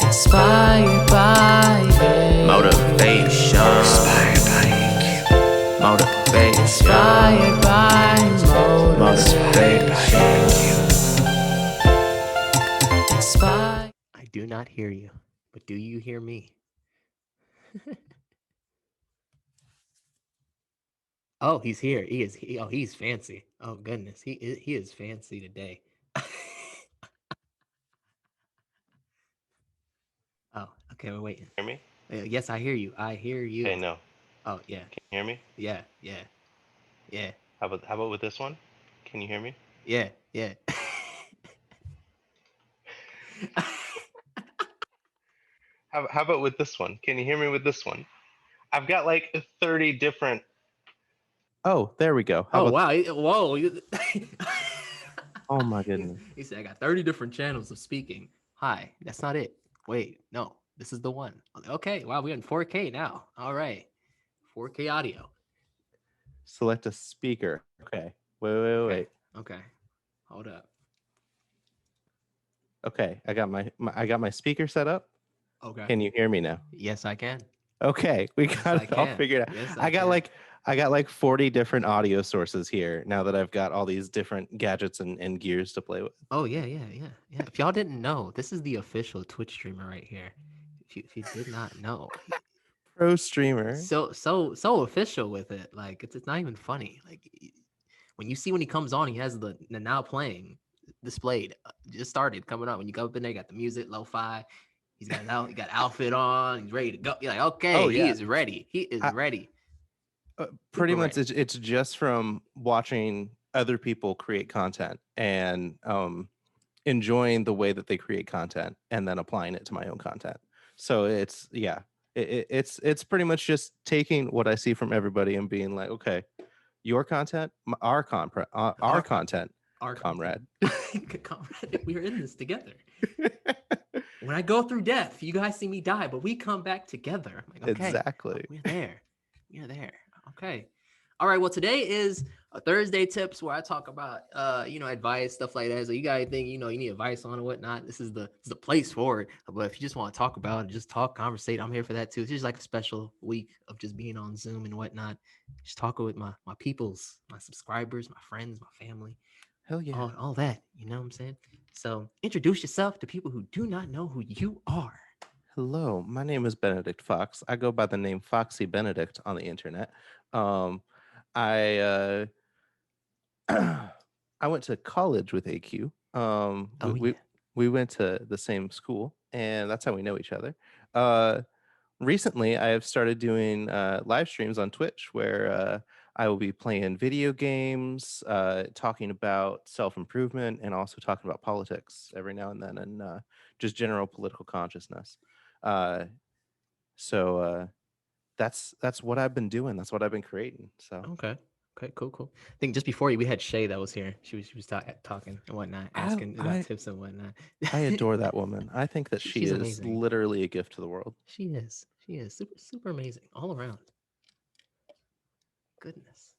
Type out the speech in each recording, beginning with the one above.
Inspired by Motivation. Inspired by motivation. Inspired by motivation. Inspired. I do not hear you, but do you hear me? Oh, he's here. He's fancy. Oh goodness, he is fancy today. Oh, okay, we're waiting. Hear me? Yes, I hear you. I hear you. Okay, no. Oh yeah, Can you hear me? yeah. How about with this one? Can you hear me? Yeah. How about with this one? Can you hear me with this one? I've got like 30 different. Oh, there we go. Oh wow! Whoa! Oh my goodness. He said, "I got 30 different channels of speaking." Hi, that's not it. Wait, no, this is the one. Okay, wow, we're in 4K now. All right, 4K audio. Select a speaker. Okay. Wait. Okay, hold up. Okay, I got my speaker set up. Okay. Can you hear me now? Yes, I can. Okay, we got it all figured out. Yes, I got like 40 different audio sources here now that I've got all these different gadgets and gears to play with. Oh yeah. If y'all didn't know, this is the official Twitch streamer right here. If you did not know, Pro streamer. so official with it. Like it's not even funny. Like when he comes on, he has the now playing displayed, just started coming up. When you go up in there, you got the music, lo-fi. He got outfit on. He's ready to go. You're like, okay, Oh, yeah. he is ready. He is ready. Pretty Super much, it's just from watching other people create content and enjoying the way that they create content and then applying it to my own content. So it's pretty much just taking what I see from everybody and being like, okay, your content, our content, comrade. Comrade, we're in this together. When I go through death, you guys see me die, but we come back together. I'm like, okay, exactly. We're there. Okay. All right. Well, today is a Thursday tips where I talk about advice, stuff like that. So you got anything you need advice on or whatnot, this is the place for it. But if you just want to talk about it, just talk, conversate, I'm here for that too. It's just like a special week of just being on Zoom and whatnot. Just talking with my peoples, my subscribers, my friends, my family. Hell yeah. All that, you know what I'm saying? So introduce yourself to people who do not know who you are. Hello, my name is Benedict Fox. I go by the name FoxxyBenedict on the internet. I I went to college with AQ. We went to the same school, and that's how we know each other. Recently, I have started doing live streams on Twitch where I will be playing video games, talking about self-improvement, and also talking about politics every now and then, and just general political consciousness. So that's what I've been doing. That's what I've been creating. So okay, cool. I think just before you, we had Shay that was here. She was talking and whatnot, asking about tips and whatnot. I adore that woman. I think that she's amazing. Literally a gift to the world. She is super amazing all around. Goodness.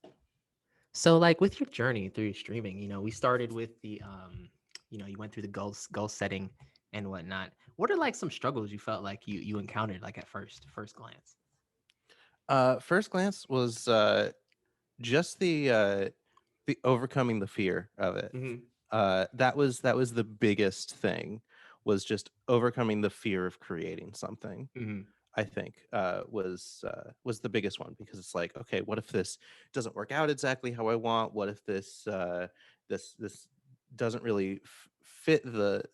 So like with your journey through streaming, we started with the you went through the goal setting and whatnot. What are like some struggles you felt like you encountered like at first glance? First glance was just the overcoming the fear of it. Mm-hmm. That was the biggest thing, was just overcoming the fear of creating something. Mm-hmm. I think was the biggest one, because it's like, okay, what if this doesn't work out exactly how I want? What if this this doesn't really fit the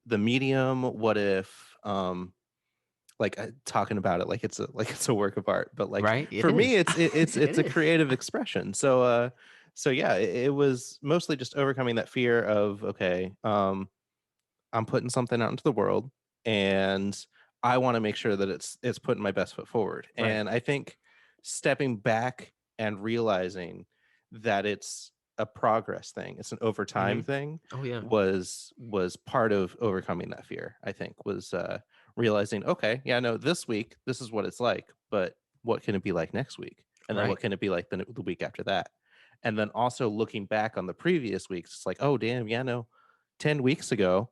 medium? What if talking about it like it's a work of art, but like right? For me it's a creative expression. So yeah, it was mostly just overcoming that fear of, okay, I'm putting something out into the world, and I want to make sure that it's putting my best foot forward. Right. And I think stepping back and realizing that it's a progress thing, it's an over time thing. Oh yeah. Was part of overcoming that fear. I think was realizing, okay, yeah, no, this week this is what it's like, but what can it be like next week? And then what can it be like the week after that? And then also looking back on the previous weeks, it's like, oh damn, yeah, no, 10 weeks ago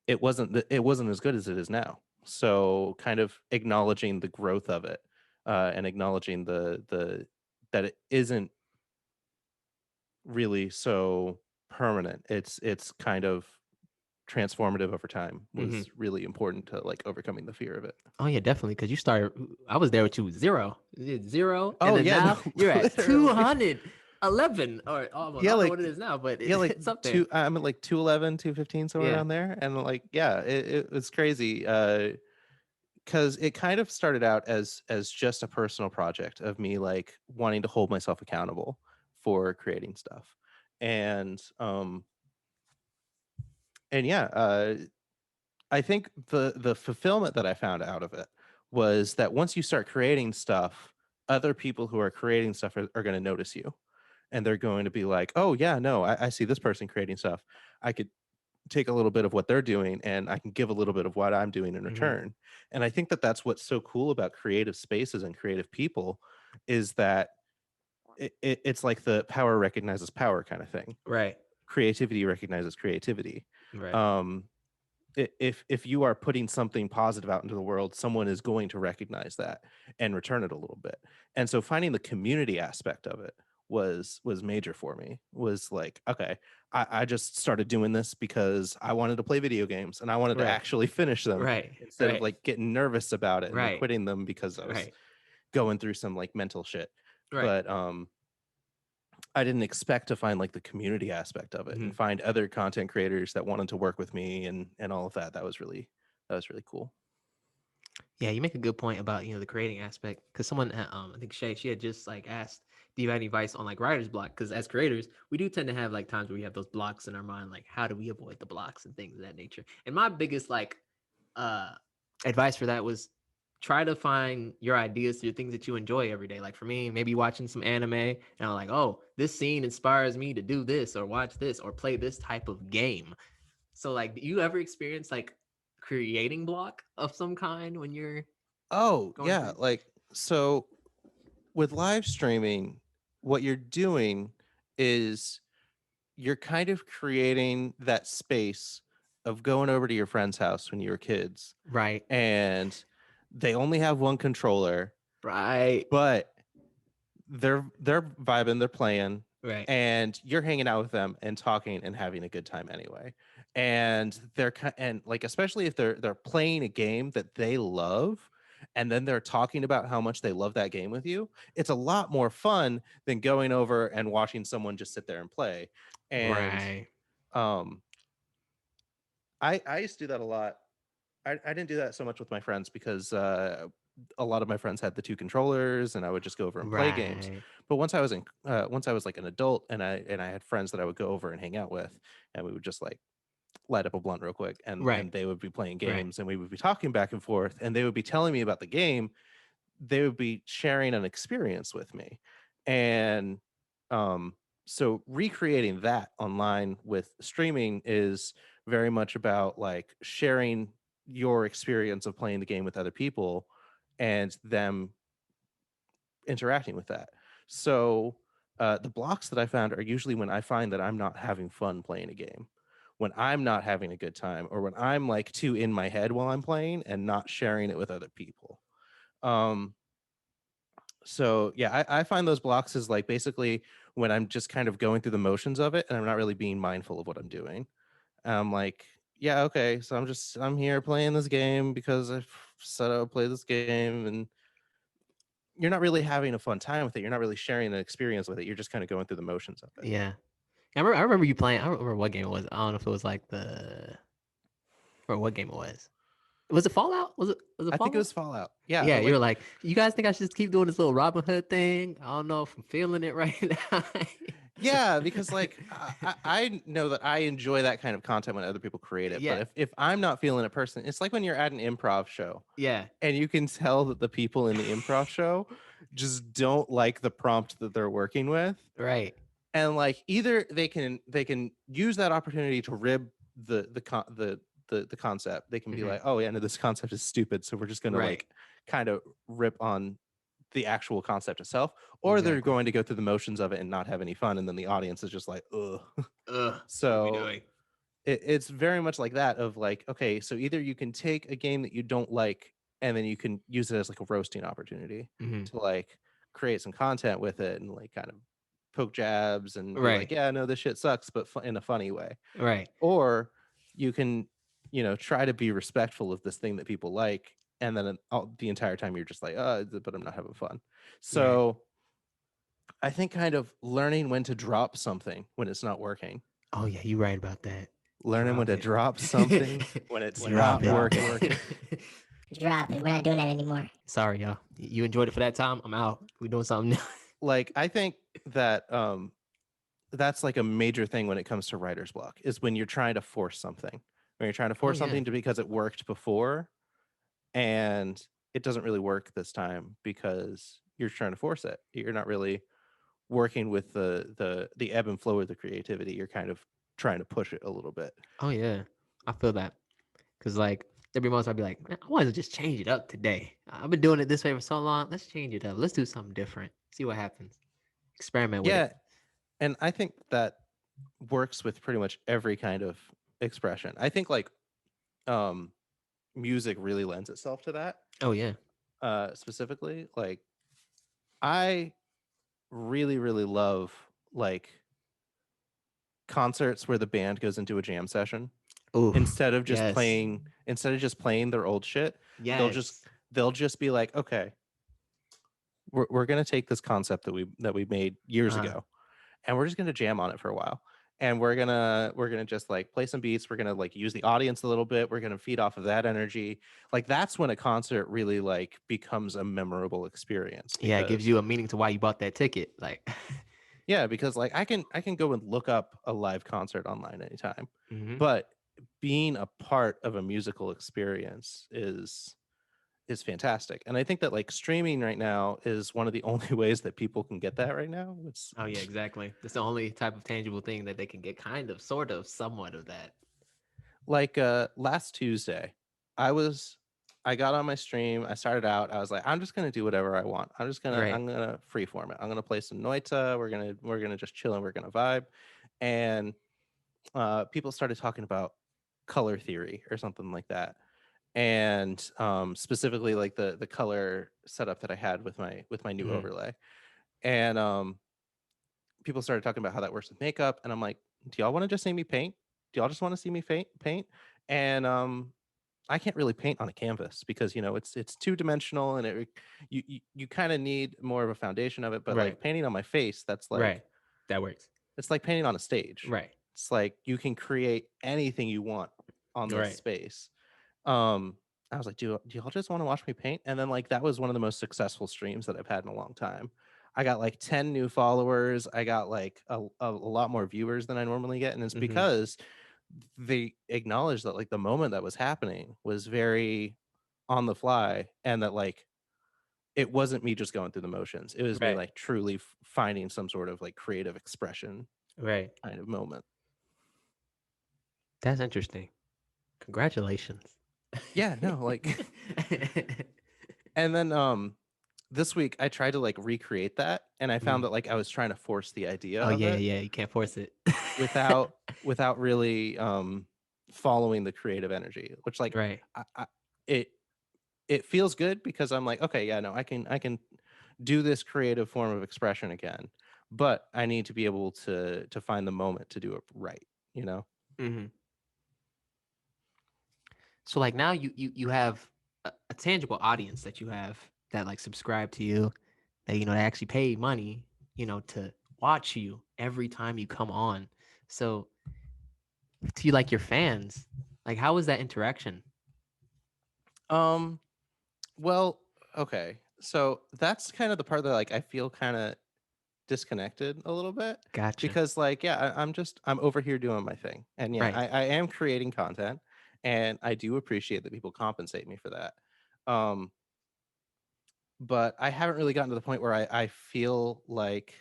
it wasn't as good as it is now. So kind of acknowledging the growth of it, and acknowledging the that it isn't really so permanent. It's kind of transformative over time Mm-hmm. was really important to like overcoming the fear of it. Oh yeah, definitely. Because you started, I was there with you 0. You did 0, and Oh then yeah, now no, you're at literally. 211 or almost. I Yeah, don't know like what it is now, but yeah, like it's up there. two. I'm at like 211, 215, somewhere Yeah. around there, and like yeah, it was crazy. Because it kind of started out as just a personal project of me like wanting to hold myself accountable for creating stuff, and yeah, I think the fulfillment that I found out of it was that once you start creating stuff, other people who are creating stuff are going to notice you, and they're going to be like, oh yeah, no, I see this person creating stuff. I could take a little bit of what they're doing and I can give a little bit of what I'm doing in Mm-hmm. return. And I think that that's what's so cool about creative spaces and creative people is that it's like the power recognizes power kind of thing. Right. Creativity recognizes creativity. Right. Um, if you are putting something positive out into the world, someone is going to recognize that and return it a little bit. And so finding the community aspect of it was major for me. Was like, okay, I just started doing this because I wanted to play video games and I wanted to Right. actually finish them Right. instead of Right. like getting nervous about it and then Right. quitting them because I was Right. going through some like mental shit. Right. But I didn't expect to find like the community aspect of it Mm-hmm. and find other content creators that wanted to work with me and all of that. That was really cool. Yeah, you make a good point about the creating aspect. Because someone, I think Shay, she had just like asked, "Do you have any advice on like writer's block?" Because as creators, we do tend to have like times where we have those blocks in our mind. Like, how do we avoid the blocks and things of that nature? And my biggest like uh advice for that was try to find your ideas through things that you enjoy every day. Like for me, maybe watching some anime, and I'm like, oh, this scene inspires me to do this or watch this or play this type of game. So like, do you ever experience like creating block of some kind when you're Oh, going yeah, through? like so with live streaming, what you're doing is you're kind of creating that space of going over to your friend's house when you were kids Right. and they only have one controller, Right. but they're vibing, they're playing, Right. and you're hanging out with them and talking and having a good time anyway. And and like especially if they're playing a game that they love and then they're talking about how much they love that game with you, it's a lot more fun than going over and watching someone just sit there and play. And Right. um I used to do that a lot. I didn't do that so much with my friends because a lot of my friends had the two controllers and I would just go over and play games. Right. But once I was like an adult and I had friends that I would go over and hang out with and we would just like light up a blunt real quick Right. and they would be playing Right. games and we would be talking back and forth and they would be telling me about the game. They would be sharing an experience with me. And um so recreating that online with streaming is very much about like sharing your experience of playing the game with other people and them interacting with that. So the blocks that I found are usually when I find that I'm not having fun playing a game, when I'm not having a good time, or when I'm like too in my head while I'm playing and not sharing it with other people. Um, so yeah, I find those blocks is like basically when I'm just kind of going through the motions of it and I'm not really being mindful of what I'm doing. I'm like, yeah, okay, so I'm here playing this game because I've said I'll play this game, and you're not really having a fun time with it. You're not really sharing an experience with it. You're just kind of going through the motions of it. Yeah. I remember you playing. I don't remember what game it was. I don't know if it was like or what game it was. Was it Fallout? Was it I think it Fallout? was Fallout. Yeah, Yeah, you were like like, you guys think I should just keep doing this little Robin Hood thing? I don't know if I'm feeling it right now. yeah, because like I know that I enjoy that kind of content when other people create it. But Yeah, if I'm not feeling it personally, it's like when you're at an improv show yeah, and you can tell that the people in the improv show just don't like the prompt that they're working with, right, and like either they can use that opportunity to rib the concept. They can be hmm, like, oh yeah, no, this concept is stupid, so we're just gonna right, like kind of rip on the actual concept itself, or they're exactly. going to go through the motions of it and not have any fun, and then the audience is just like, ugh. Ugh, what are we So doing? it's very much like that of like, okay, so either you can take a game that you don't like and then you can use it as like a roasting opportunity Hmm. to like create some content with it and like kind of poke jabs and be like, Right. yeah, no, this shit sucks, but in a funny way. Right. Or you can, try to be respectful of this thing that people like, and then the entire time you're just like, but I'm not having fun. Right. So I think kind of learning when to drop something when it's not working, Oh yeah, you right about that. learning when Drop to it. drop something when it's Drop not it. working. Drop it. We're not doing that anymore. Sorry, y'all. You enjoyed it for that time. I'm out. We're doing something new. Like, I think that that's like a major thing when it comes to writer's block, is when you're trying to force something. When you're trying to force yeah. something because it worked before and it doesn't really work this time because you're trying to force it. You're not really working with the ebb and flow of the creativity. You're kind of trying to push it a little bit. Oh yeah, I feel that. Cause like every month I'd be like, man, I wanted to just change it up today. I've been doing it this way for so long. Let's change it up. Let's do something different. See what happens. Experiment with Yeah, it. and I think that works with pretty much every kind of expression. I think like um music really lends itself to that. Oh yeah. Specifically, like I really really love like concerts where the band goes into a jam session Oh instead of just yes. playing their old shit. Yes. They'll just be like, okay, we're gonna take this concept that we made years ago, and we're just gonna jam on it for a while, and we're gonna just like play some beats. We're gonna like use the audience a little bit. We're gonna feed off of that energy. Like that's when a concert really like becomes a memorable experience. Yeah, it gives Because you a meaning to why you bought that ticket. Like yeah, because like I can go and look up a live concert online anytime, Mhm. but being a part of a musical experience is fantastic. And I think that like streaming right now is one of the only ways that people can get that right now. It's Oh yeah, exactly. That's the only type of tangible thing that they can get kind of, sort of, somewhat of that. like last Tuesday, I got on my stream, I started out, I was like, I'm just gonna do whatever I want. Right. I'm gonna freeform it. I'm gonna play some Noita, we're gonna just chill and we're gonna vibe. And people started talking about color theory or something like that. And specifically like the color setup that I had with my new Mhm. overlay. And people started talking about how that works with makeup, and I'm like, do y'all want to just see me paint? Do y'all just want to see me paint? And I can't really paint on a canvas because it's two dimensional, and you kind of need more of a foundation of it. But Right. like painting on my face, that's like Right. That works. it's like painting on a stage. Right. It's like you can create anything you want on this Right. space. I was like, do y'all just want to watch me paint? And then like that was one of the most successful streams that I've had in a long time. I got like 10 new followers. I got like a lot more viewers than I normally get. And it's Mhm. because they acknowledged that like the moment that was happening was very on the fly, and that like it wasn't me just going through the motions. It was me Right. like truly finding some sort of like creative expression Right. kind of moment. That's interesting. Congratulations. Yeah, no, like and then this week I tried to like recreate that, and I found Mhm. that like I was trying to force the idea Oh of yeah, it yeah. You can't force it. without really following the creative energy, which like Right. I it it feels good because I'm like, okay, yeah, no, I can do this creative form of expression again, but I need to be able to find the moment to do it right, you know? Hmm. So like now you have a tangible audience that you have that like subscribe to you, that they actually pay money, to watch you every time you come on. So to you, like your fans, like how was that interaction? Um, well, okay. So that's kind of the part that like I feel kind of disconnected a little bit, Gotcha. because like yeah, I'm over here doing my thing, and yeah, Right. I am creating content, and I do appreciate that people compensate me for that. Um, but I haven't really gotten to the point where I feel like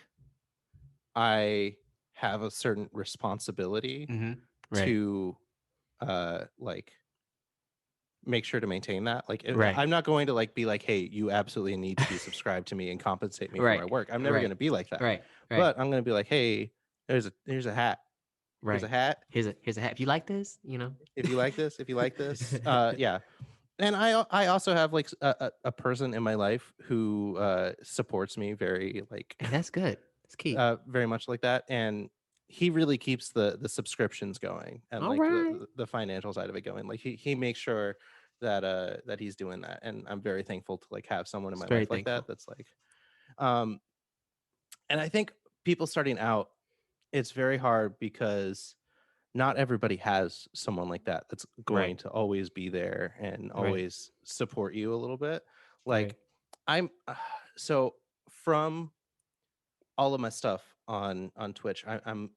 I have a certain responsibility Mm-hmm. Right. to like make sure to maintain that. Like Right. I'm not going to like be like, hey, you absolutely need to be subscribed to me and compensate me for my Right. work. I'm never going Right. to be like that. Right. Right. But I'm going to be like, hey, there's a hat. Right. Here's a hat. Here's a hat. If you like this, If you like this, yeah. And I also have like a person in my life who supports me very like And that's good. That's key. very much like that, and he really keeps the subscriptions going and All like right. the financial side of it going. Like he makes sure that he's doing that, and I'm very thankful to like have someone in It's my very life like that. thankful. That's like um and I think people starting out, it's very hard because not everybody has someone like that that's going Right. to always be there and Right. always support you a little bit. Right. Like I'm so from all of my stuff on Twitch, I'm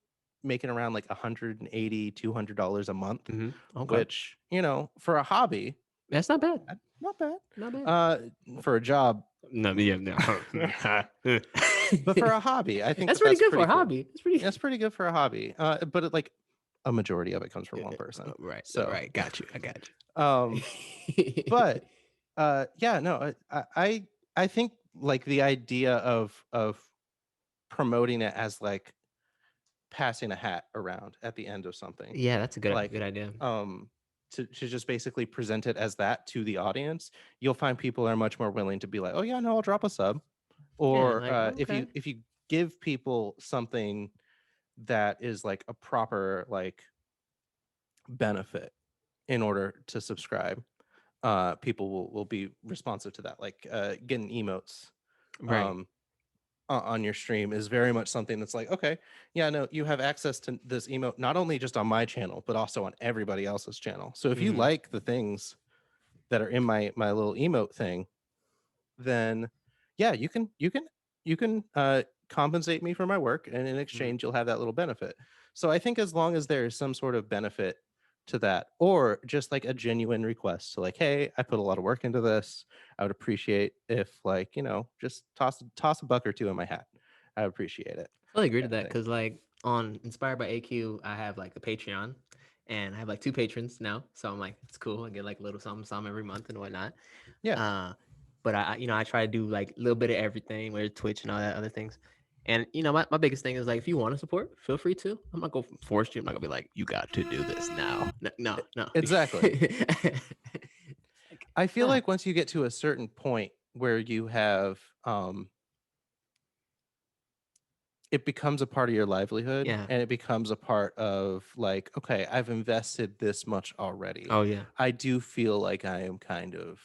making around like $180-$200 a month, Mm-hmm. Okay. which for a hobby, That's not bad. not bad. Not bad. For a job, No, yeah, no. but for a hobby, I think that's pretty good for a cool. hobby. That's pretty good for a hobby. But like a majority of it comes from one person. Right. So right. Got you. I got you. But yeah, no, I think like the idea of promoting it as like passing a hat around at the end of something, yeah, that's a good like idea. to just basically present it as that to the audience, you'll find people are much more willing to be like, oh yeah, no, I'll drop a sub. Or like, oh, if okay. you give people something that is like a proper like benefit in order to subscribe, people will be responsive to that. Like getting emotes Right. On your stream is very much something that's like, okay, yeah, no, you have access to this emote not only just on my channel but also on everybody else's channel. So if you Mhm. like the things that are in my little emote thing, then yeah, you can compensate me for my work, and in exchange you'll have that little benefit. So I think as long as there is some sort of benefit to that, or just like a genuine request to like, hey, I put a lot of work into this, I would appreciate if like just toss a buck or two in my hat. I would appreciate it. I totally agree to Kind of that thing. because, like, on Inspired by AQ, I have like a Patreon, and I have like 2 patrons now. So I'm like, it's cool. I get like a little something every month and whatnot. Yeah. But I try to do like a little bit of everything, where Twitch and all that other things. And my biggest thing is like, if you want to support, feel free to. I'm not gonna force you. I'm not gonna be like, you got to do this now. No. Exactly. Like, I feel nah. like once you get to a certain point where you have it becomes a part of your livelihood, Yeah. and it becomes a part of like, okay, I've invested this much already. Oh yeah. I do feel like I am kind of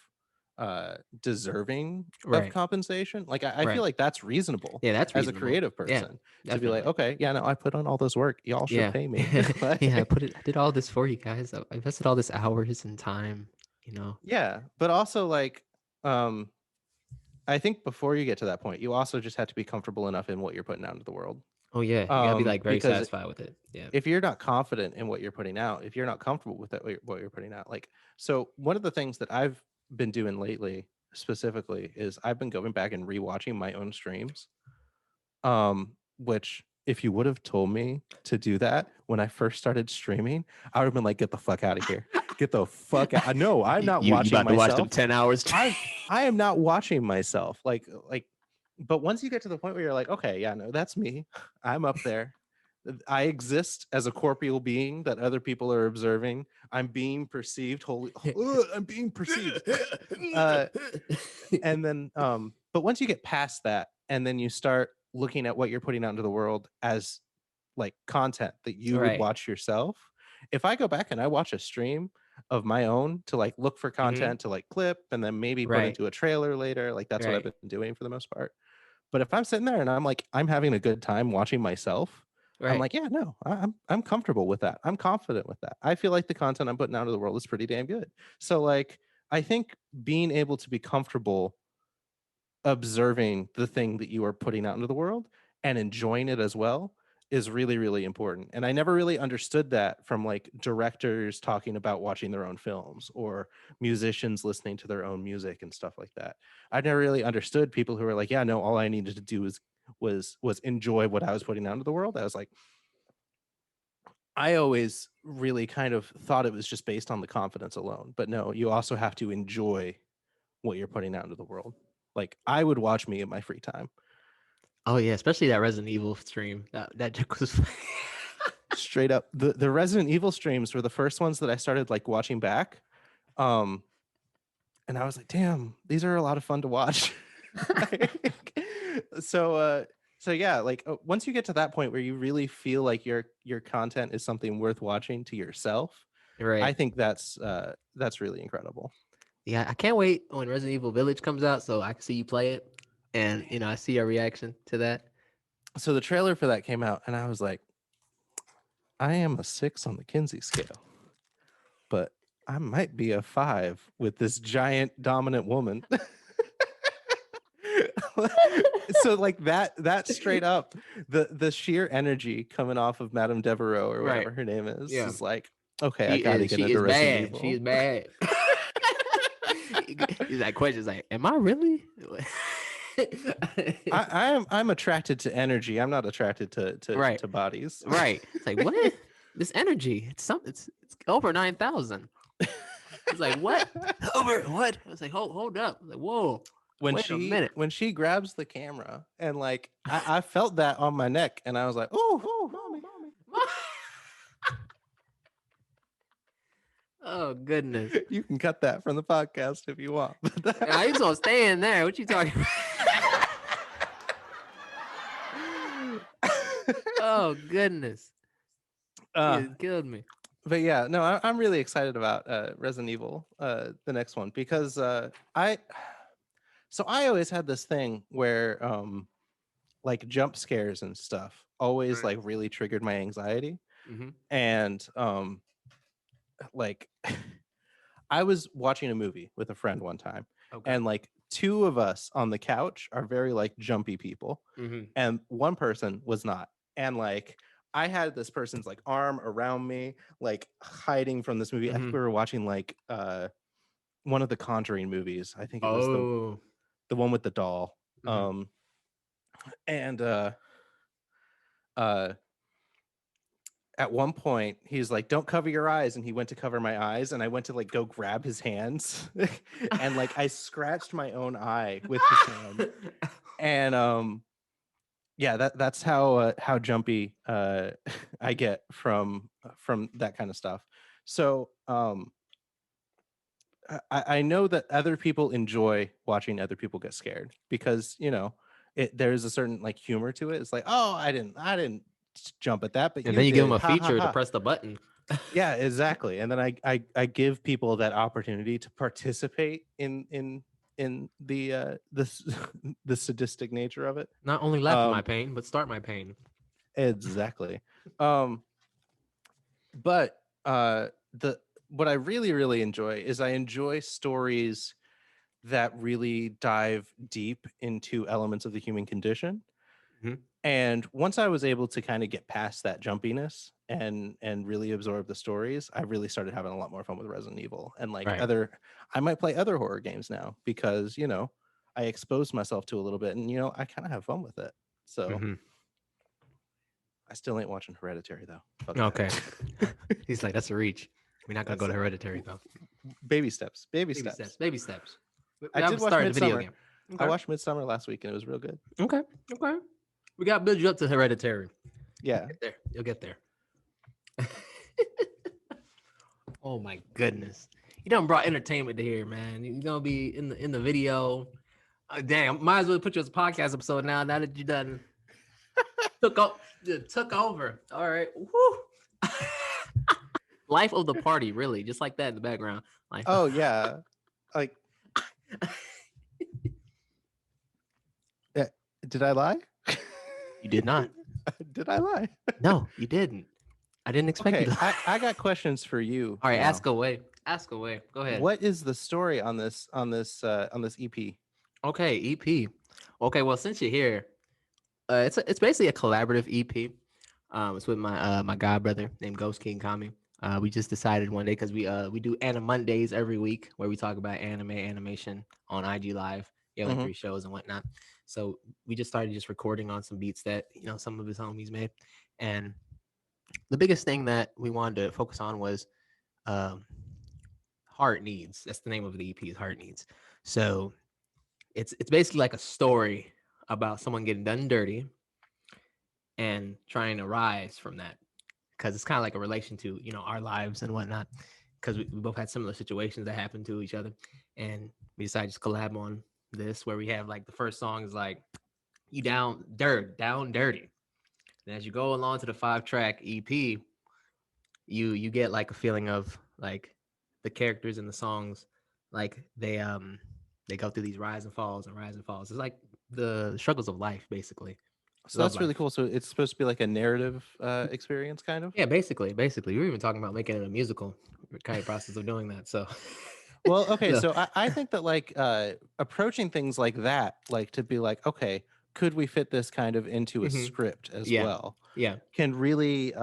deserving of Right. compensation. Like I Right. feel like that's reasonable Yeah, that's as a reasonable. creative Yeah, person to be like, definitely. okay, yeah, no, I put on all this work, y'all should Yeah. pay me. Yeah, I did all this for you guys. I invested all this hours and time, Yeah, but also like I think before you get to that point, you also just have to be comfortable enough in what you're putting out into the world. Oh yeah, you gotta be like very Because satisfied with it. Yeah. if you're not confident in what you're putting out, if you're not comfortable with it, what you're putting out, like, so one of the things that I've been doing lately specifically is I've been going back and rewatching my own streams. Which if you would have told me to do that when I first started streaming, I would have been like, get the fuck out of here. Get the fuck out. No, I'm not You watching about to watch them myself. 10 hours. I am not watching myself. Like, but once you get to the point where you're like, okay, yeah, no, that's me. I'm up there. I exist as a corporeal being that other people are observing. I'm being perceived. I'm being perceived. And then, but once you get past that, and then you start looking at what you're putting out into the world as like content that you would Right. watch yourself. If I go back and I watch a stream of my own to like look for content to like clip and then maybe put Right. into a trailer later, like that's what I've Right. been doing for the most part. But if I'm sitting there and I'm like, I'm having a good time watching myself, I'm Right. like, yeah, no, I'm comfortable with that. I'm confident with that. I feel like the content I'm putting out into the world is pretty damn good. So like, I think being able to be comfortable observing the thing that you are putting out into the world and enjoying it as well is really, really important. And I never really understood that from like directors talking about watching their own films or musicians listening to their own music and stuff like that. I never really understood people who were like, yeah, no, all I needed to do was enjoy what I was putting out into the world. I was like, I always really kind of thought it was just based on the confidence alone. But no, you also have to enjoy what you're putting out into the world. Like I would watch me in my free time. Oh yeah, especially that Resident Evil stream. That joke was Straight up. The Resident Evil streams were the first ones that I started like watching back. And I was like, damn, these are a lot of fun to watch. So yeah, like once you get to that point where you really feel like your content is something worth watching to yourself, Right. I think that's really incredible. Yeah, I can't wait when Resident Evil Village comes out so I can see you play it, and I see your reaction to that. So the trailer for that came out, and I was like, I am a 6 on the Kinsey scale, but I might be a 5 with this giant dominant woman. So like that straight up, the sheer energy coming off of Madame Devereaux or whatever her name is like, okay, I gotta get into Resident Evil. She is bad. He's like questions like, am I really? I'm attracted to energy. I'm not attracted to bodies. Right. It's like, what? This energy. It's over 9,000. It's like, what? Over what? I was like, hold up. I was like, whoa. Wait a minute. When she grabs the camera and like I felt that on my neck and I was like, oh, mommy. Oh goodness. You can cut that from the podcast if you want. I just gonna stay in there. What you talking about? Oh goodness. It killed me. But yeah, no, I'm really excited about Resident Evil, the next one, because I always had this thing where like jump scares and stuff always like really triggered my anxiety. And like I was watching a movie with a friend one time, and like 2 of us on the couch are very like jumpy people, and one person was not. And like I had this person's like arm around me, like hiding from this movie. I think we were watching like one of the Conjuring movies. I think it was the one with the doll. And at one point he's like, don't cover your eyes, and he went to cover my eyes, and I went to like go grab his hands and like I scratched my own eye with his hand. And yeah, that's how jumpy I get from that kind of stuff. So I know that other people enjoy watching other people get scared because there's a certain like humor to it. It's like, oh, I didn't jump at that, but and then you give them a ha, feature ha, ha. to press the button. Yeah, exactly. And then I give people that opportunity to participate in the the sadistic nature of it. Not only laugh at my pain, but start my pain. Exactly. But what I really enjoy is I enjoy stories that really dive deep into elements of the human condition. And once I was able to kind of get past that jumpiness and really absorb the stories, I really started having a lot more fun with Resident Evil. And like I might play other horror games now because, I exposed myself to a little bit and, I kind of have fun with it. So I still ain't watching Hereditary though. Okay. He's like, that's a reach. We're not going to go to Hereditary though. Baby steps. Baby steps. I did watch Midsommar. Video game. I watched Midsommar last week and it was real good. Okay. We got to build you up to Hereditary. Yeah. You'll get there. Oh my goodness. You done brought entertainment to here, man. You're going to be in the video. Damn, might as well put you as a podcast episode now that you done took over. All right. Woo. Life of the party, really. Just like that in the background. Like, oh, yeah. Like, did I lie? You did not. Did I lie? No, you didn't. I didn't expect you to. I got questions for you. All right, now. Ask away. Go ahead. What is the story on this EP? Okay, EP. Okay, well, since you're here, it's basically a collaborative EP. It's with my god brother named Ghost King Kami. We just decided one day because we do Anime Mondays every week where we talk about animation on IG Live. Yeah, like 3 shows and whatnot. So we just started recording on some beats that some of his homies made, and the biggest thing that we wanted to focus on was Heart Needs. That's the name of the EP, is Heart Needs. So it's basically like a story about someone getting done dirty and trying to rise from that. because it's kind of like a relation to our lives and whatnot, because we both had similar situations that happened to each other, and we decided to just collab on this, where we have like the first song is like you down dirty, and as you go along to the 5-track EP, you get like a feeling of like the characters in the songs, like they go through these rise and falls and rise and falls. It's like the struggles of life, basically. So Love that's really life. cool. So it's supposed to be like a narrative experience, kind of. Yeah, basically, we were even talking about making it a musical. We're kind of process of doing that. So, Well, okay, so so I think that like approaching things like that, like to be like, okay, could we fit this kind of into a mhm. script as Yeah, well, yeah, can really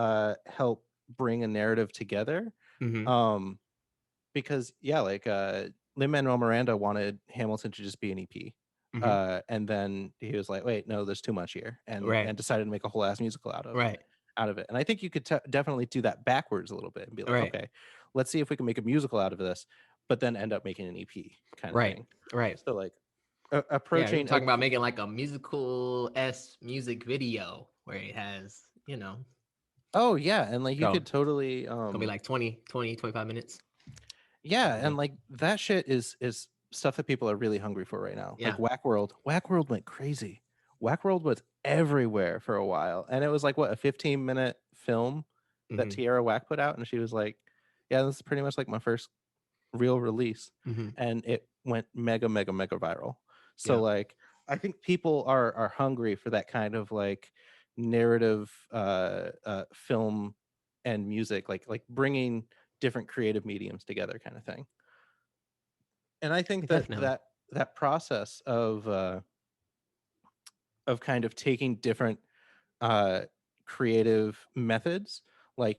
help bring a narrative together. hmm Um, because yeah, like Lin-Manuel Miranda wanted Hamilton to just be an EP. hmm And then he was like, wait, no, there's too much here, right, and decided to make a whole ass musical right, out of it. And I think you could definitely do that backwards a little bit and be like, right, okay, let's see if we can make a musical out of this, but then end up making an EP kind of right, thing. right. So like Yeah, we were approaching talking about making like a musical music video where it has, oh yeah, and like you go. could totally It's gonna be like 25 minutes. yeah, Yeah, and like that shit is stuff that people are really hungry for right now. Like yeah, Whack World went crazy. Whack World was everywhere for a while, and it was like what, a 15-minute film that hmm Tierra Whack put out, and she was like, yeah, this is pretty much like my first real release, hmm and it went mega mega mega viral. So yeah, like I think people are hungry for that kind of like narrative film and music, like bringing different creative mediums together kind of thing. And I think that definitely. that process of kind of taking different uh creative methods, like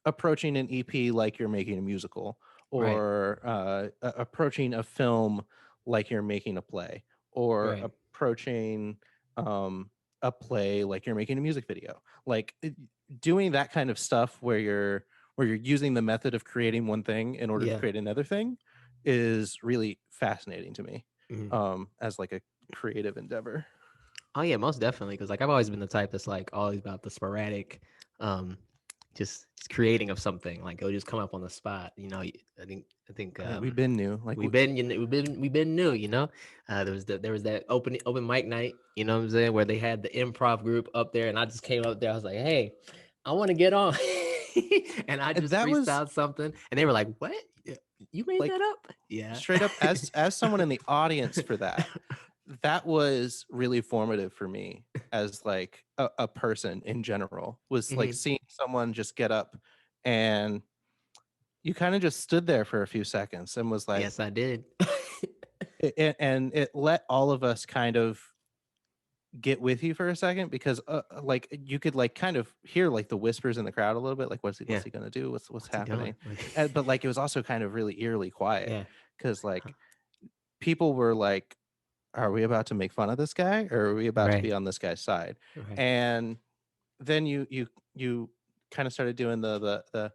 approaching an EP like you're making a musical, Right, or approaching a film like you're making a play, or right. approaching um, a play like you're making a music video. Like doing that kind of stuff where you're using the method of creating one thing in order to Yeah. create another thing is really fascinating to me, hmm as like a creative endeavor. Oh yeah, most definitely. Because like I've always been the type that's like always about the sporadic, um, just creating of something. Like it'll just come up on the spot. I think We've been new, like we've been new. There was that open mic night. You know what I'm saying, where they had the improv group up there, and I just came up there. I was like, hey, I want to get on, and I just that was freestyled something, and they were like, what? You made like that up? Yeah. straight up, as someone in the audience for that, that was really formative for me as like a person in general, was like hmm seeing someone just get up, and you kind of just stood there for a few seconds and was like Yes, I did. and it let all of us kind of get with you for a second, because like you could like kind of hear like the whispers in the crowd a little bit, like what's Yeah. he gonna do, what's What's he doing? happening. And, but like it was also kind of really eerily quiet, Yeah. because like people were like, are we about to make fun of this guy, or are we about to Right. be on this guy's side? Right. And then you kind of started doing the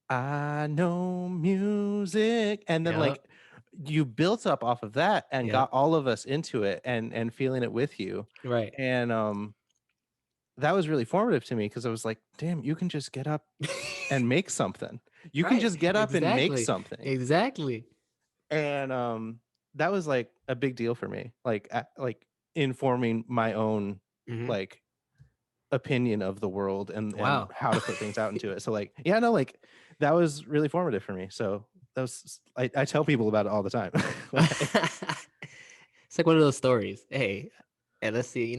I know music, and then Yep. like you built up off of that and Yep. got all of us into it and feeling it with you. Right. And that was really formative to me, because I was like, damn, you can just get up and make something. You can Right. just get up and make Exactly. something. Exactly. And that was like a big deal for me, like like informing my own hmm like opinion of the world and Wow. how to put things out into it. So like yeah, no, like that was really formative for me. So that was, I tell people about it all the time. Like, It's like one of those stories. Hey, and let's see,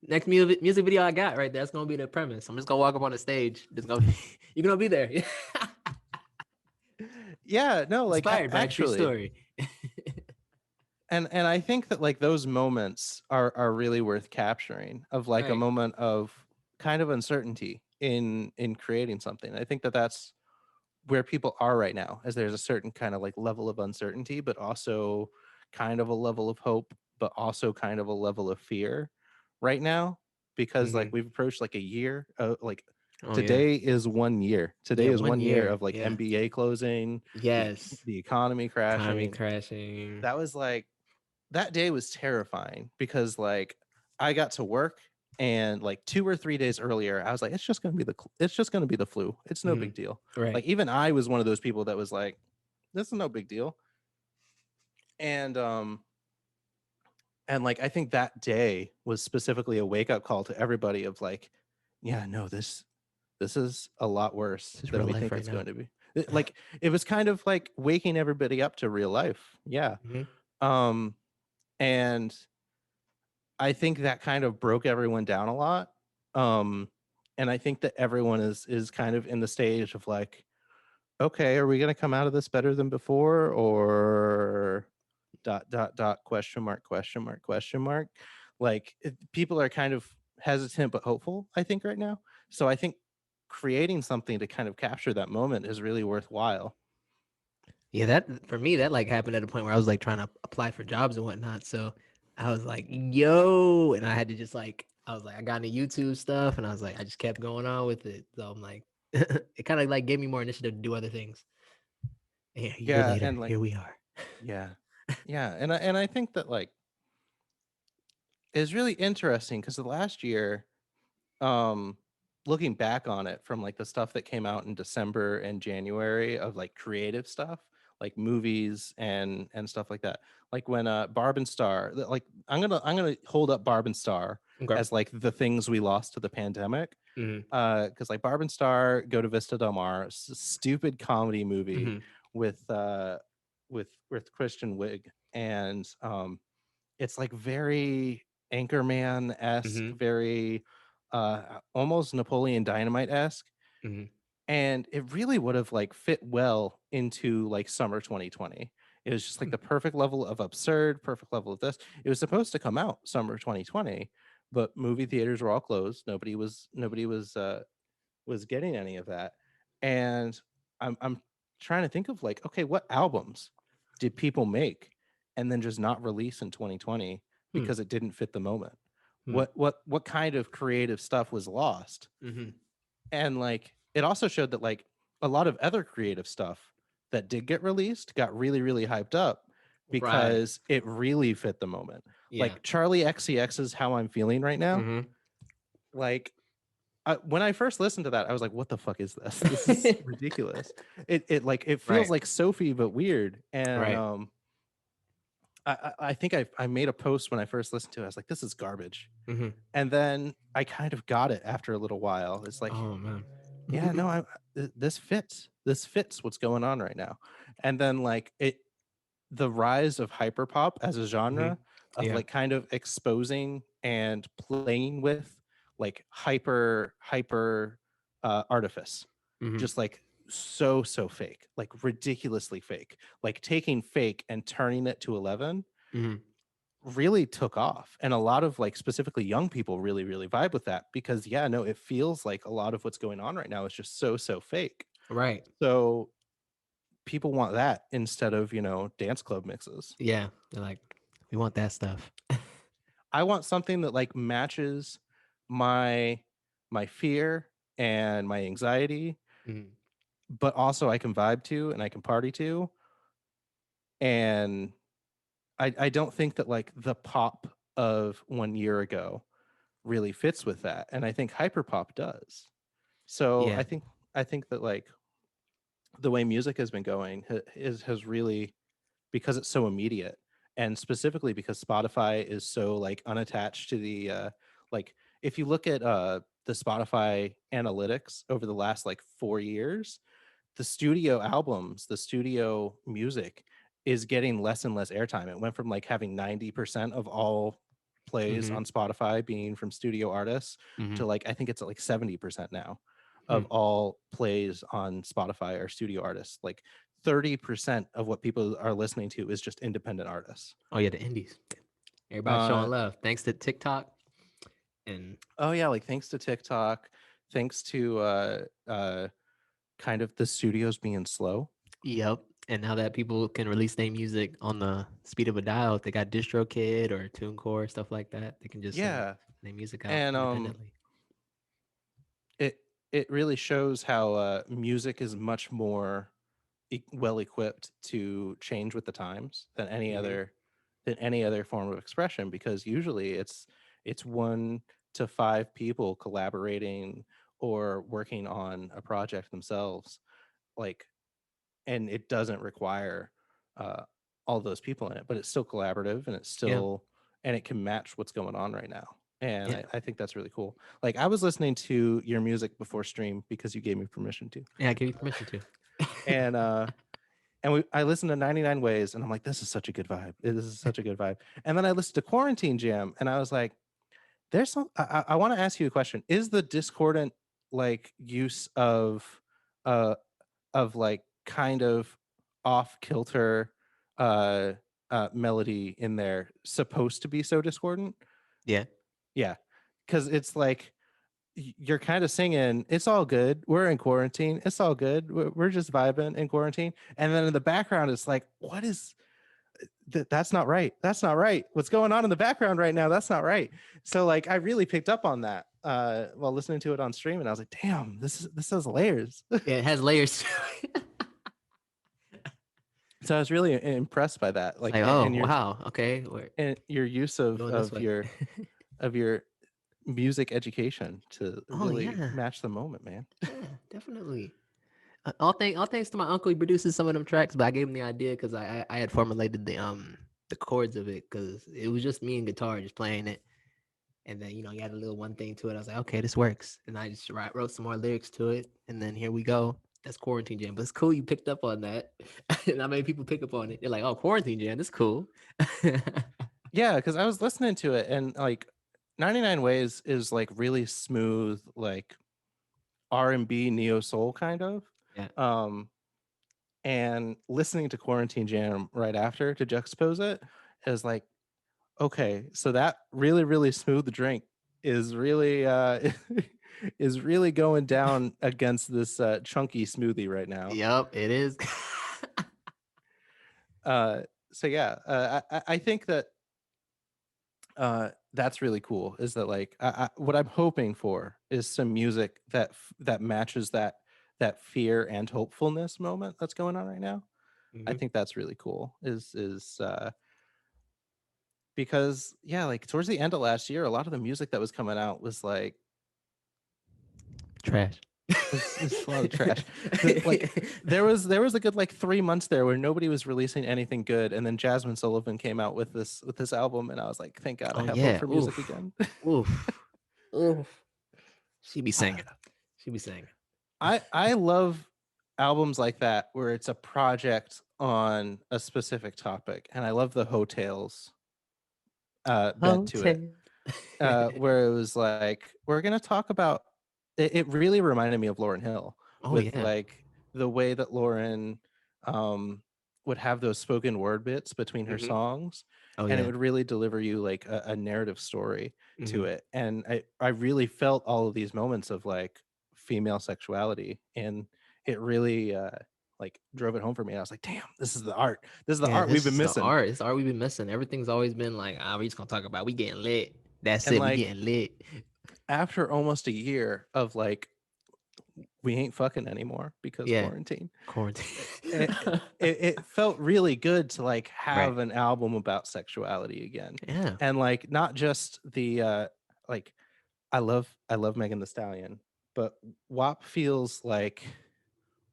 next music video I got right there. That's gonna be the premise. I'm just gonna walk up on the stage. Just gonna you're gonna be there. yeah, no, like Inspired by a true actually, story. and I think that like those moments are really worth capturing, of like a Right. moment of kind of uncertainty in creating something. I think that that's where people are right now, as there's a certain kind of like level of uncertainty, but also kind of a level of hope, but also kind of a level of fear right now, because like hmm we've approached like a year, like Oh yeah. today is 1 year. Today Yeah. is One 1 year year. of like Yeah. MBA closing, the Yes. the economy Economy crashing. crashing. That was like, that day was terrifying, because like I got to work And like 2 or 3 days earlier, I was like, it's just gonna be the flu. It's no big deal. Right. Like even I was one of those people that was like, this is no big deal. And like I think that day was specifically a wake up call to everybody of like, yeah, no, this is a lot worse It's than real we life think right it's now. going to be. Like it was kind of like waking everybody up to real life. Yeah. Mhm. And I think that kind of broke everyone down a lot. And I think that everyone is kind of in the stage of like, okay, are we going to come out of this better than before, or ... question mark, question mark, question mark. Like people are kind of hesitant but hopeful, I think, right now. So I think creating something to kind of capture that moment is really worthwhile. Yeah, that for me, that like happened at a point where I was like trying to apply for jobs and whatnot. So I was like, yo, and I had to just like, I was like, I got into YouTube stuff, and I was like, I just kept going on with it. So I'm like, it kind of like gave me more initiative to do other things. And a year Yeah, later, and like, here we are. yeah, yeah, and I think that like is really interesting because the last year, um, looking back on it from like the stuff that came out in December and January of like creative stuff, like movies and stuff like that. Like when Barb and Star, like I'm gonna hold up Barb and Star Okay. as like the things we lost to the pandemic. Mhm. Because like Barb and Star Go to Vista Del Mar, stupid comedy movie Mhm. with with Christian Wiig, and it's like very Anchorman-esque, Mhm. very almost Napoleon Dynamite-esque, Mhm. and it really would have like fit well into like summer 2020. It was just like the perfect level of absurd, perfect level of this. It was supposed to come out summer 2020, but movie theaters were all closed. Nobody was getting any of that. And I'm trying to think of like, okay, what albums did people make and then just not release in 2020 Hmm. because it didn't fit the moment? Hmm. What kind of creative stuff was lost? Mhm. And like it also showed that like a lot of other creative stuff that did get released got really, really hyped up Right. because it really fit the moment. Yeah. Like Charlie XCX's How I'm Feeling Right Now. Mhm. Like when I first listened to that, I was like, "What the fuck is this? This is ridiculous." It like it feels Right. like Sophie but weird. And Right. I think I made a post when I first listened to it. I was like, "This is garbage." Mhm. And then I kind of got it after a little while. It's like, Oh man. yeah, no, this fits. This fits what's going on right now. And then like the rise of hyperpop as a genre Mhm. of Yeah. like kind of exposing and playing with like hyper artifice, Mhm. just like so fake, like ridiculously fake, like taking fake and turning it to 11 Mhm. really took off. And a lot of like specifically young people really vibe with that because yeah, no, it feels like a lot of what's going on right now is just so fake. Right. So people want that instead of, dance club mixes. Yeah. They're like, we want that stuff. I want something that like matches my fear and my anxiety, Mhm. but also I can vibe to and I can party to. And I don't think that like the pop of 1 year ago really fits with that. And I think hyperpop does. So Yeah. I think that like the way music has been going has really, because it's so immediate, and specifically because Spotify is so like unattached to the like if you look at the Spotify analytics over the last like 4 years, the studio albums, the studio music is getting less and less airtime. It went from like having 90% of all plays Mhm. on Spotify being from studio artists Mhm. to like I think it's at like 70% now Hmm. of all plays on Spotify are studio artists. Like 30% of what people are listening to is just independent artists. Oh yeah, the indies. Everybody Uh showing love thanks to TikTok and oh yeah, like thanks to TikTok, thanks to kind of the studios being slow. yep. And now that people can release their music on the speed of a dial, if they got DistroKid or TuneCore stuff like that, they can just send Yeah. their music out And independently. it it really shows how music is much more well equipped to change with the times than Mhm. any other form of expression, because usually it's one to 5 people collaborating or working on a project themselves, like, and it doesn't require all those people in it, but it's still collaborative, and it's still and it can match what's going on right now. And Yeah. I think that's really cool. Like, I was listening to your music before stream because you gave me permission to. Yeah, I give you permission to. And I listened to 99 Ways, and I'm like, this is such a good vibe. This is such a good vibe. And then I listened to Quarantine Jam, and I was like, there's some. I want to ask you a question. Is the discordant like use of like kind of off kilter melody in there supposed to be so discordant? Yeah. Yeah, because it's like you're kind of singing, it's all good, we're in quarantine, it's all good, we're just vibing in quarantine, and then in the background it's like, what is that's not right, that's not right, what's going on in the background right now, that's not right. So like I really picked up on that while listening to it on stream, and I was like, damn, this has layers. Yeah, it has layers. So I was really impressed by that, like, Like, oh, and your wow, okay, and your use of going this way. your music education to Oh, really yeah. match the moment, man. Yeah, definitely. All thanks to my uncle. He produces some of them tracks, but I gave him the idea because I had formulated the chords of it, because it was just me and guitar just playing it, and then you had a little one thing to it. I was like, okay, this works, and I just wrote some more lyrics to it, and then here we go. That's Quarantine Jam. But it's cool you picked up on that, and I made people pick up on it. They're like, oh, Quarantine Jam, that's cool. Yeah, because I was listening to it, and like 99 Ways is like really smooth, like R&B neo soul kind of. Yeah. And listening to Quarantine Jam right after to juxtapose it is like, okay, so that really, really smooth drink is really is really going down against this chunky smoothie right now. Yep, it is. So yeah, I think that that's really cool. Is that like what I'm hoping for is some music that matches that fear and hopefulness moment that's going on right now. I think that's really cool. Is because yeah, like towards the end of last year, a lot of the music that was coming out was like trash. It's a lot of trash. Like there was a good like 3 months there where nobody was releasing anything good, and then Jasmine Sullivan came out with this album, and I was like, thank God I have hope for music again. Oof. Oof. She be singing. I love albums like that where it's a project on a specific topic, and I love the hotels bent to it, where it was like, we're gonna talk about it really reminded me of Lauryn Hill like the way that Lauryn would have those spoken word bits between her songs, and it would really deliver you like a narrative story to it. And I really felt all of these moments of like female sexuality, and it really like drove it home for me. I was like, damn, this is the art. This is the art we've been missing. It's the art we've been missing. Everything's always been like, we're just gonna talk about we getting lit. That's and it, like, we getting lit. After almost a year of like, we ain't fucking anymore because quarantine. It felt really good to like have an album about sexuality again. Yeah. And like not just the like I love Megan Thee Stallion, but WAP feels like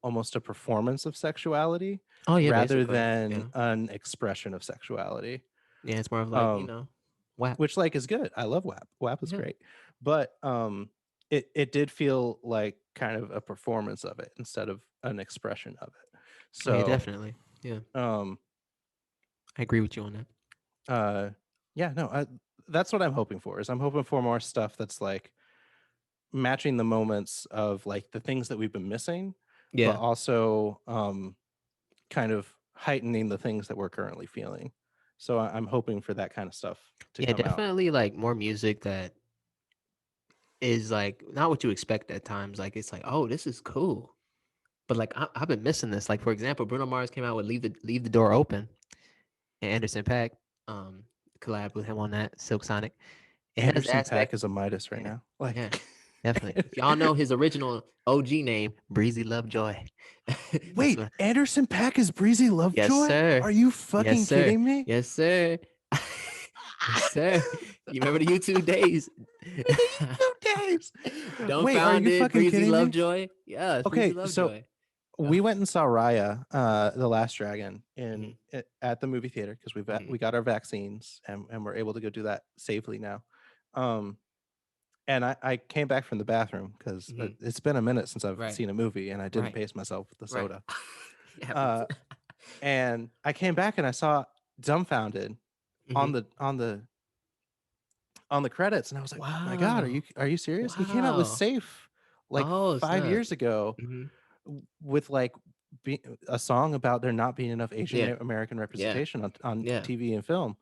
almost a performance of sexuality rather than an expression of sexuality. Yeah, it's more of like, WAP. Which like is good. I love WAP. WAP is great. But it did feel like kind of a performance of it instead of an expression of it. So yeah, definitely. Yeah. I agree with you on that. That's what I'm hoping for. Is I'm hoping for more stuff that's like matching the moments of like the things that we've been missing, but also kind of heightening the things that we're currently feeling. So I'm hoping for that kind of stuff to come definitely out. Like more music that is like not what you expect at times. Like it's like, oh, this is cool, but like I've been missing this. Like for example, Bruno Mars came out with "Leave the Door Open," and Anderson .Paak collabed with him on that. Silk Sonic. Anderson .Paak is a Midas right now. Like, definitely. If y'all know his original OG name, Breezy Lovejoy. Wait, Anderson .Paak is Breezy Lovejoy? Yes, sir. Are you fucking kidding me? Yes, sir. Yes, sir. You remember the YouTube days? days. Wait, are you Dumbfounded, fucking Breezy kidding me? Lovejoy. Yeah, it's Breezy Okay, so Lovejoy. we went and saw Raya, the Last Dragon, Mhm. at the movie theater because Mhm. we got our vaccines and we're able to go do that safely now. And I came back from the bathroom because Mhm. it's been a minute since I've Right. seen a movie and I didn't Right. pace myself with the Right. soda. Yeah, Uh, and I came back and I saw Dumbfounded on Mhm. the credits, and I was like, "Oh my god, Wow. are you serious?" He came out with Wow. Safe like Oh, 5 snap. years ago Mhm. with like a song about there not being enough Asian Yeah. American Yeah. representation on Yeah. TV and film,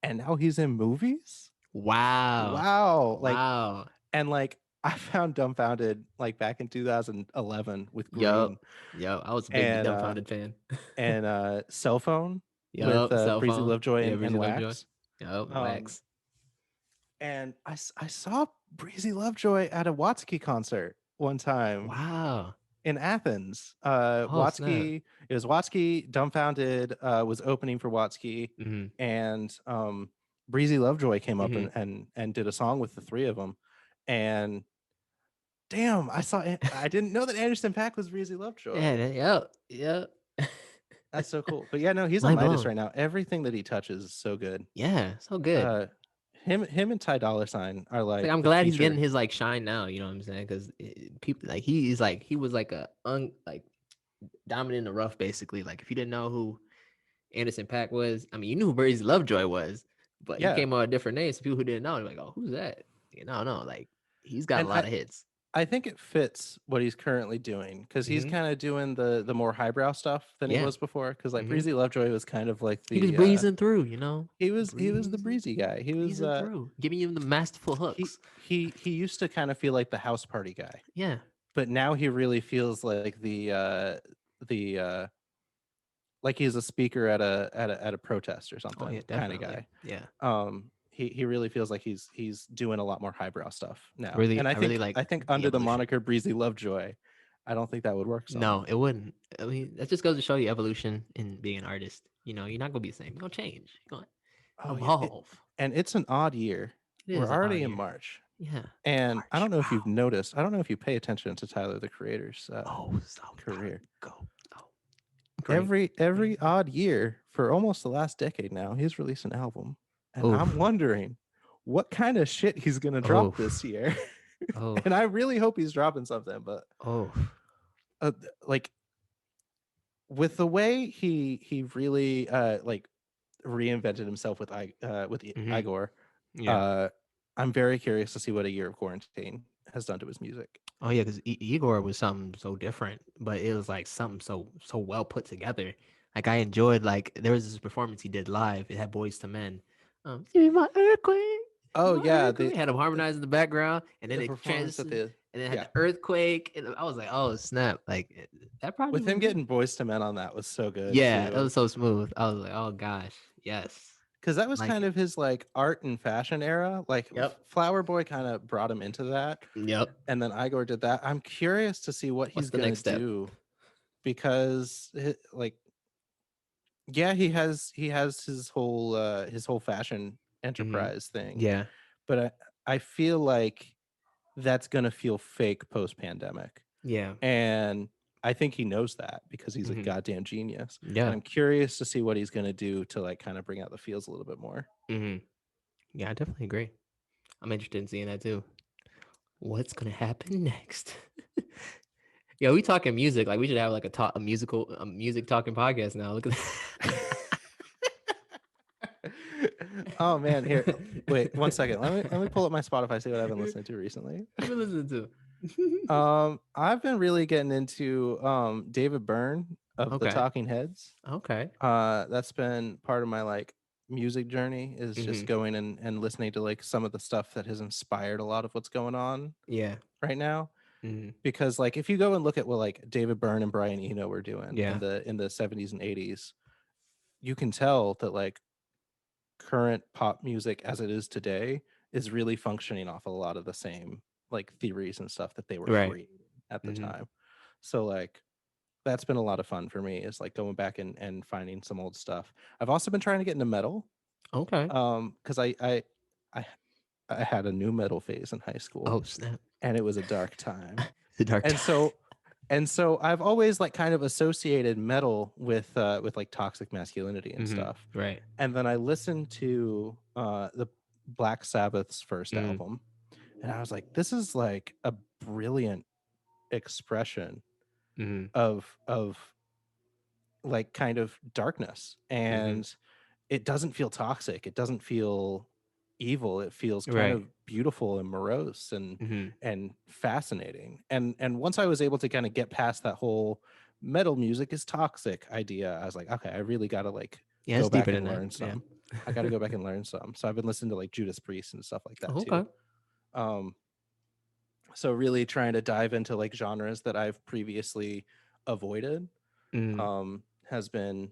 and now he's in movies. Wow. Wow, like Wow. and like I found Dumbfounded like back in 2011 with Yup. Green Yup. I was a big and Dumbfounded fan. Cell Phone with Yup. Cell Breezy phone. Lovejoy Yeah, and Breezy Lovejoy. Wax. Yup. Um, Wax. and I saw Breezy Lovejoy at a Watsky concert one time Wow. in Athens. Oh, snap. It was Watsky. Dumbfounded was opening for Watsky, Mhm. and Breezy Lovejoy came up Mhm. and did a song with the three of them. And damn, I didn't know that Anderson .Paak was Breezy Lovejoy. Yeah. Yup. Yup. That's so cool. But yeah, no, he's on Mind Midas blown. right now. Everything that he touches is so good. Yeah. So good. Uh, him and Ty Dolla $ign are Like, like I'm the glad he's getting future. his like shine now. You know what I'm saying? Because people like he was like a like diamond in the rough basically. Like if you didn't know who Anderson .Paak was, I mean you knew who Breezy Lovejoy was, but he Yeah, came out with different names. So people who didn't know, they're like, oh, who's that? You know, no, like he's got a and lot of hits. I think it fits what he's currently doing because he's Hmm. kind of doing the more highbrow stuff than he Yeah. was before. Because like Hmm. Breezy Lovejoy was kind of like He was breezing through, you know, he was the breezing, breezy guy. He was breezing through, giving you the masterful hooks. he used to kind of feel like the house party guy, Yeah. but now he really feels like the like he's a speaker at a protest or Oh yeah, something kind of definitely. guy. Yeah. He really feels like he's doing a lot more highbrow stuff now. Really, And I really like I think the under the evolution. moniker Breezy Lovejoy, I don't think that would work so No, well. it wouldn't. I mean, that just goes to show you evolution in being an artist. You know, you're not gonna be the same. You're gonna change. You're gonna Oh yeah, evolve. and it's an odd year. It We're is an odd already in year. March, Yeah. and I March. don't know if you've Wow. noticed. I don't know if you pay attention to Tyler the Creator's Oh, so career. go. Oh, great. Every odd year for almost the last decade now, he's released an album, and I'm Oof. wondering what kind of shit he's gonna drop this Oof. year. Oof. And I really hope he's dropping something, but Oof. like with the way he really like reinvented himself with Hmm. Igor, Yeah. uh, I'm very curious to see what a year of quarantine has done to his music. Oh yeah, because Igor was something so different, but it was like something so well put together. Like I enjoyed like there was this performance he did live. It had Boys to Men. Give me my earthquake. Oh My yeah, earthquake. Had him harmonizing in the background, and then the it performance at transitioned, the and then it had yeah the earthquake. And I was like, oh snap! Like that probably with him was it. getting Boys to Men on that was so good Yeah, it too. was so smooth. I was like, oh gosh, yes, Because that was like kind it. of his like art and fashion era. Like Yep. Flower Boy kind of brought him into that, Yep. and then Igor did that. I'm curious to see what What's he's the gonna next step? do because like yeah, he has his whole fashion Hmm. enterprise thing, Yeah. but I feel like that's gonna feel fake post pandemic, Yeah. and I think he knows that because he's a Hmm. goddamn genius. And Yeah. I'm curious to see what he's gonna do to like kind of bring out the feels a little bit more. Hmm. Yeah, I definitely agree. I'm interested in seeing that too. What's gonna happen next? Yeah, we talking music. Like we should have like a music talking podcast now. Look at Oh man, here, wait one that. second. Let me pull up my Spotify, see what I've been listening to recently. What you been listening to? I've been really getting into David Byrne of the Okay. Talking Heads. Okay. That's been part of my like music journey is just Hmm. going and listening to like some of the stuff that has inspired a lot of what's going on Yeah. right now. Hmm. Because like if you go and look at what like David Byrne and Brian Eno were doing Yeah. in the 70s and 80s, you can tell that like current pop music as it is today is really functioning off a lot of the same like theories and stuff that they were Right. creating at the Hmm. time. So like that's been a lot of fun for me is like going back and finding some old stuff. I've also been trying to get into metal. Okay. Because I I had a new metal phase in high school, Oh snap! and it was a dark time. The dark. And so I've always like kind of associated metal with like toxic masculinity and stuff. Right. And then I listened to the Black Sabbath's first Mm. album, and I was like, this is like a brilliant expression Mm-hmm. of like kind of darkness, and it doesn't feel toxic, it doesn't feel evil, it feels kind Right. of beautiful and morose Mm-hmm. and fascinating. And once I was able to kind of get past that whole metal music is toxic idea, I was like, okay, I really got to like Yeah, go it's back deeper and than that. learn Yeah. some. I got to go back and learn some. So I've been listening to like Judas Priest and stuff like that Oh, too. okay. um so really trying to dive into like genres that I've previously avoided Mm. has been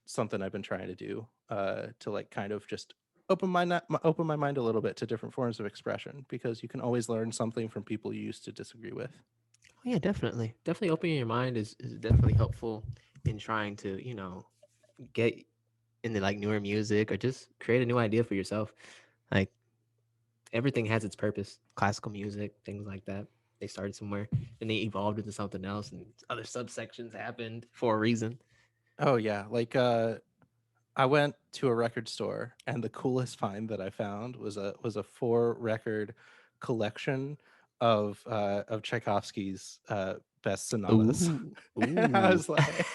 something I've been trying to do to like kind of just open my mind a little bit to different forms of expression, because you can always learn something from people you used to disagree with. Oh, yeah, definitely. Definitely opening your mind is definitely helpful in trying to, get into like newer music or just create a new idea for yourself. Like everything has its purpose. Classical music, things like that. They started somewhere and they evolved into something else, and other subsections happened for a reason. Oh yeah, like I went to a record store, and the coolest find that I found was a 4 record collection of Tchaikovsky's best sonatas. Ooh, And I ooh. was like,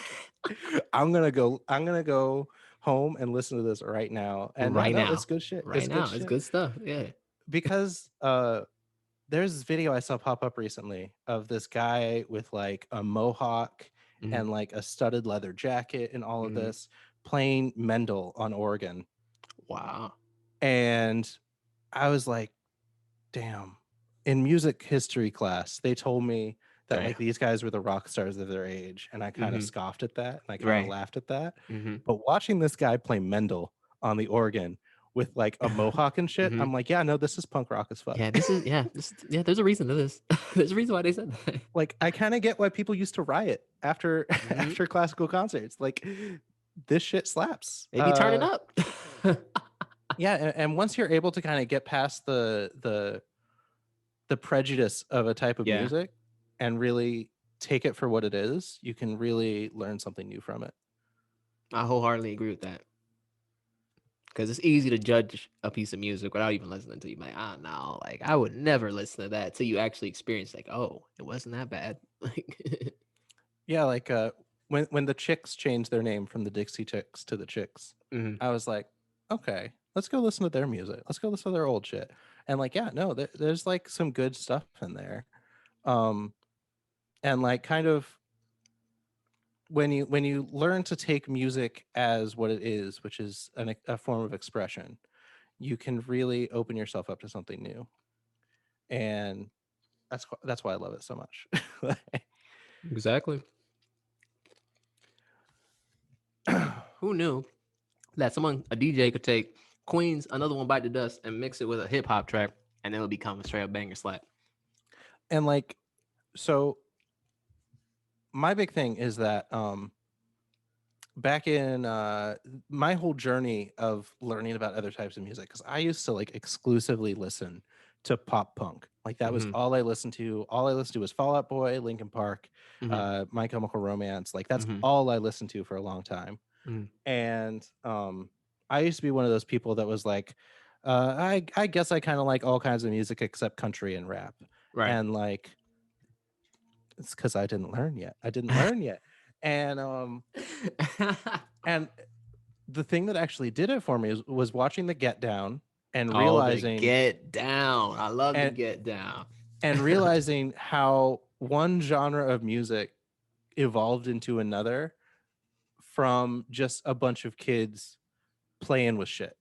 I'm gonna go home and listen to this right now. And yeah, Right no, it's now. good shit. It's Right good now. It's shit. good stuff. Yeah. Because there's this video I saw pop up recently of this guy with like a mohawk Mm-hmm. and like a studded leather jacket and all of Mm-hmm. this, playing Mendel on organ. Wow. And I was like, damn. In music history class, they told me that Damn. like these guys were the rock stars of their age, and I kind of Mm-hmm. scoffed at that, and I kind of Right. laughed at that. Mm-hmm. But watching this guy play Mendel on the organ with like a mohawk and shit, Mm-hmm. I'm like, yeah, no, this is punk rock as fuck. Yeah, there's a reason to this. There's a reason why they said that. Like I kind of get why people used to riot after Mm-hmm. after classical concerts. Like this shit slaps. They be turning up. Yeah, and once you're able to kind of get past the prejudice of a type of Yeah. music and really take it for what it is, you can really learn something new from it. I wholeheartedly agree with that. Because it's easy to judge a piece of music without even listening to it. Like, I don't know, like I would never listen to that till you actually experience like, oh, it wasn't that bad. Like Yeah, like when the Chicks changed their name from the Dixie Chicks to the Chicks, Mhm. I was like, okay, let's go listen to their music. Let's go listen to their old shit. And like, yeah, no, there's like some good stuff in there. Um, and like kind of when you learn to take music as what it is, which is a form of expression, you can really open yourself up to something new. And that's why I love it so much. Exactly. Who knew that a DJ could take Queen's Another One Bite the Dust and mix it with a hip hop track and it'll become a straight up banger slap. And like, so my big thing is that back in my whole journey of learning about other types of music, because I used to like exclusively listen to pop punk. Like that was Mhm. all I listened to. All I listened to was Fall Out Boy, Linkin Park, Mhm. My Chemical Romance. Like that's Mhm. all I listened to for a long time. Mhm. And I used to be one of those people that was like, I guess I kind of like all kinds of music except country and rap. Right. And like, it's because I didn't learn yet. I didn't learn yet. And and the thing that actually did it for me was watching the Get Down and Oh, the realizing Get Down. I love the and Get Down. and realizing how one genre of music evolved into another from just a bunch of kids playing with shit.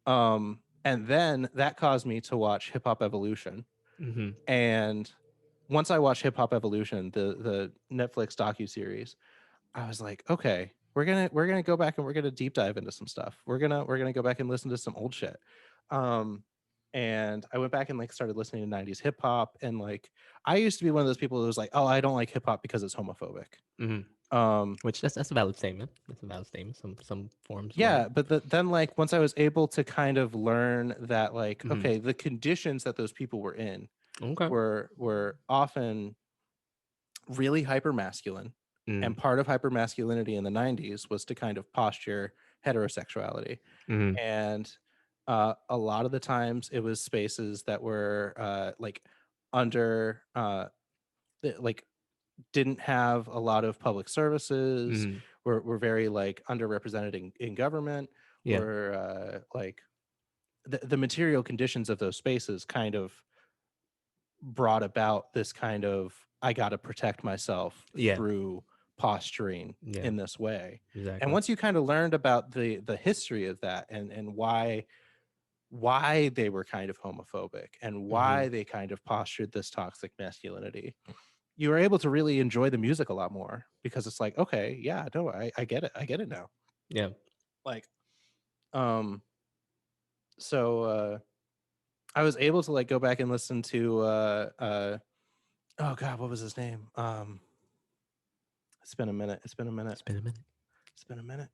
And then that caused me to watch Hip Hop Evolution. Mhm. And once I watched Hip Hop Evolution, the Netflix docuseries, I was like, okay, we're gonna go back and we're gonna deep dive into some stuff. We're gonna go back and listen to some old shit. And I went back and like started listening to 90s hip hop. And like I used to be one of those people that was like, oh, I don't like hip hop because it's homophobic. Mhm. Which that's a valid statement. That's a valid statement. Some forms. Yeah, but then like once I was able to kind of learn that like Mhm. okay, the conditions that those people were in Okay. were often really hyper masculine, Mm. and part of hyper masculinity in the 90s was to kind of posture heterosexuality. Mhm. And a lot of the times it was spaces that were like under like didn't have a lot of public services, Mhm. were very like underrepresented in government, Yeah. were like the material conditions of those spaces kind of brought about this kind of I got to protect myself Yeah. through posturing Yeah. in this way. Exactly. And once you kind of learned about the history of that and why they were kind of homophobic and why they kind of postured this toxic masculinity, you were able to really enjoy the music a lot more because it's like, okay, yeah, no, I get it. I get it now. Yeah. Like, so I was able to like go back and listen to oh God, what was his name? It's been a minute. It's been a minute. It's been a minute. It's been a minute.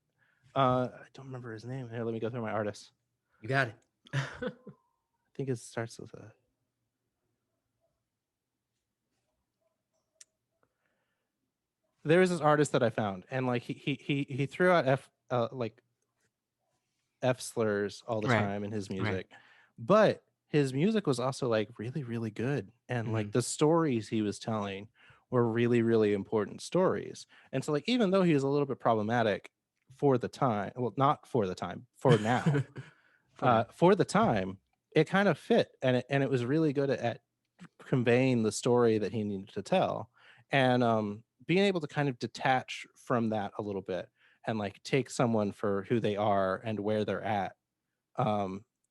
I don't remember his name. Here, let me go through my artists. You got it. I think it starts with a. There was this artist that I found, and like he threw out like F slurs all the Right. time in his Right. music, but his music was also like really really good, and like the stories he was telling were really really important stories. And so like even though he was a little bit problematic for the time, well not for the time, for now, for the time, it kind of fit, and it was really good at conveying the story that he needed to tell, and being able to kind of detach from that a little bit and like take someone for who they are and where they're at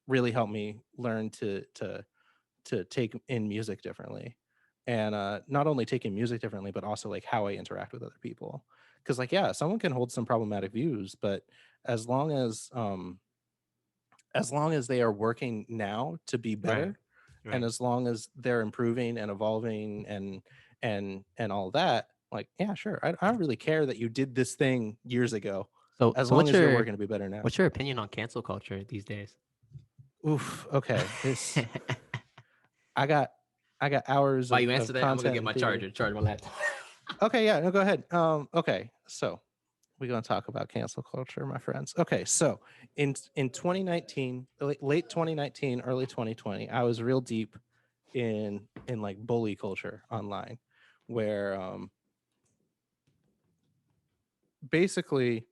really helped me learn to take in music differently, and not only taking music differently but also like how I interact with other people. Because like yeah, someone can hold some problematic views, but as long as they are working now to be better, Right. and as long as they're improving and evolving and all that, like yeah sure, I don't really care that you did this thing years ago, So as so long what's as you're your working to be better now. what's your opinion on cancel culture these days? Oof, okay, this I got hours While you of answer that, I'm gonna content get in my theory. charge my laptop. Okay, yeah, no, go ahead. Okay, so we're going to talk about cancel culture, my friends. Okay, so in 2019, late 2019, early 2020, I was real deep in like bully culture online, where basically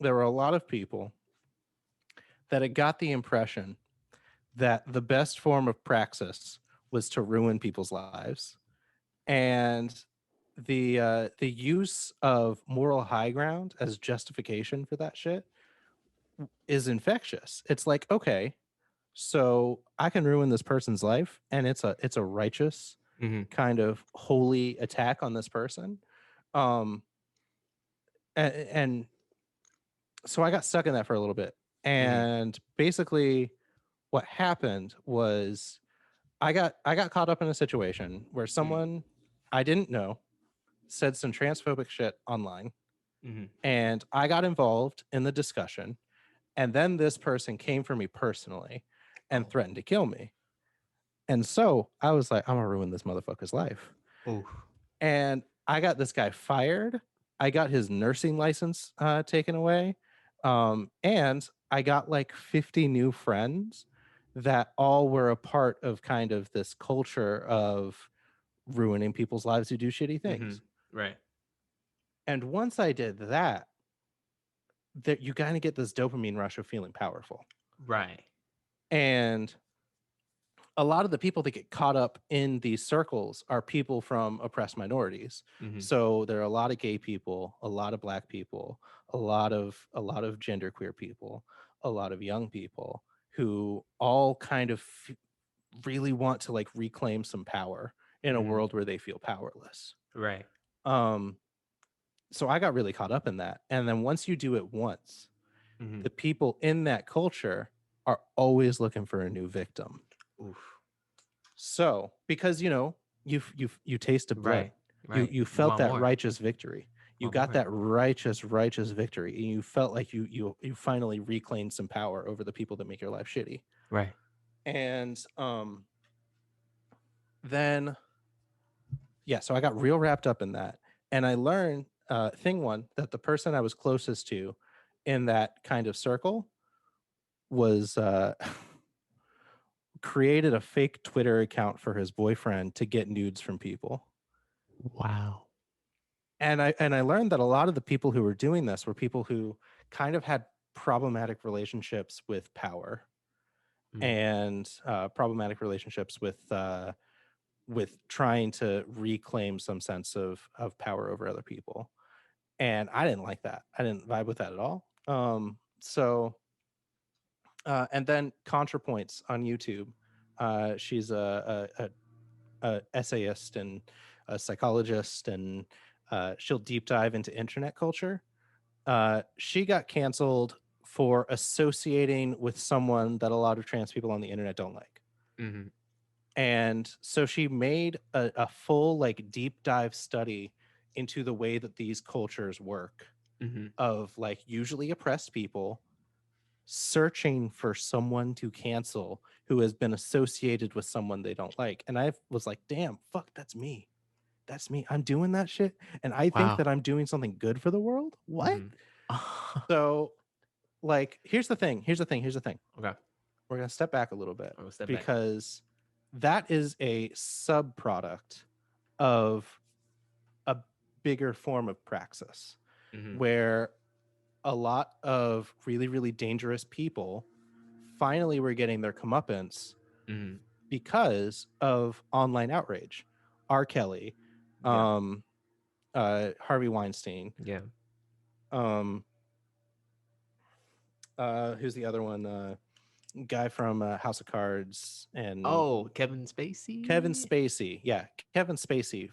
there were a lot of people that had got the impression that the best form of praxis was to ruin people's lives, and the use of moral high ground as justification for that shit is infectious. It's like, okay, so I can ruin this person's life, and it's a righteous kind of holy attack on this person. um and so I got stuck in that for a little bit, and basically what happened was I got caught up in a situation where someone I didn't know said some transphobic shit online, and I got involved in the discussion, and then this person came for me personally and threatened to kill me. And so I was like, I'm gonna ruin this motherfucker's life. Oof. And I got this guy fired. I got his nursing license taken away. And I got like 50 new friends that all were a part of kind of this culture of ruining people's lives who do shitty things. Right. And once I did that, you kind of get this dopamine rush of feeling powerful. Right. And a lot of the people that get caught up in these circles are people from oppressed minorities. So there are a lot of gay people, a lot of black people, a lot of genderqueer people, a lot of young people who all kind of really want to like reclaim some power in a world where they feel powerless. Right. So I got really caught up in that. And then once you do it once, the people in that culture are always looking for a new victim. Oof. So because you tasted blood, Right. you felt that righteous victory. You Oh, got boy. that righteous victory, and you felt like you finally reclaimed some power over the people that make your life shitty. Right. And then yeah, so I got real wrapped up in that, and I learned thing one, that the person I was closest to in that kind of circle was created a fake Twitter account for his boyfriend to get nudes from people. Wow. And I learned that a lot of the people who were doing this were people who kind of had problematic relationships with power, and problematic relationships with trying to reclaim some sense of power over other people. And I didn't like that. I didn't vibe with that at all. And then ContraPoints on YouTube. She's a essayist and a psychologist, and she'll deep dive into internet culture. She got canceled for associating with someone that a lot of trans people on the internet don't like. Mm-hmm. And so she made a full like deep dive study into the way that these cultures work, of like usually oppressed people searching for someone to cancel who has been associated with someone they don't like. And I was like, damn, fuck, that's me. I'm doing that shit. And I think that I'm doing something good for the world. What? So like, here's the thing. Okay. We're going to step back a little bit, I'll step back. because that is a subproduct of a bigger form of praxis, where a lot of really, really dangerous people finally were getting their comeuppance because of online outrage. R. Kelly, Harvey Weinstein. Yeah. Who's the other one? Guy from House of Cards, and Kevin Spacey. Yeah, Kevin Spacey.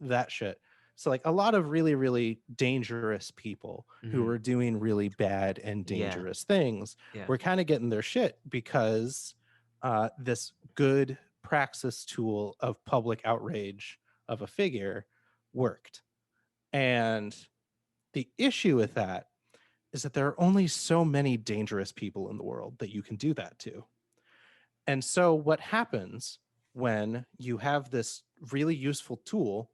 That shit. So like a lot of really, really dangerous people who were doing really bad and dangerous things were kind of getting their shit because this good praxis tool of public outrage of a figure worked. And the issue with that is that there are only so many dangerous people in the world that you can do that to. And so what happens when you have this really useful tool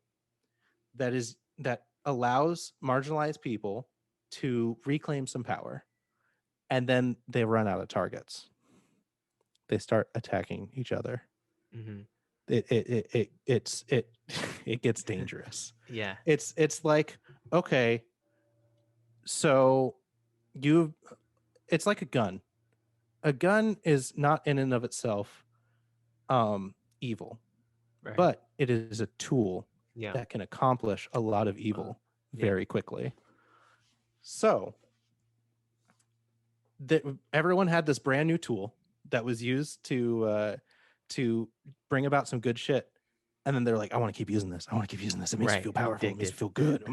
that allows marginalized people to reclaim some power, and then they run out of targets? They start attacking each other. It gets dangerous. Yeah. It's like, okay, so it's like a gun. A gun is not in and of itself evil, Right. but it is a tool Yeah. that can accomplish a lot of evil very quickly. So everyone had this brand new tool that was used to bring about some good shit, and then they're like, I want to keep using this. It makes me feel powerful. It makes me feel good.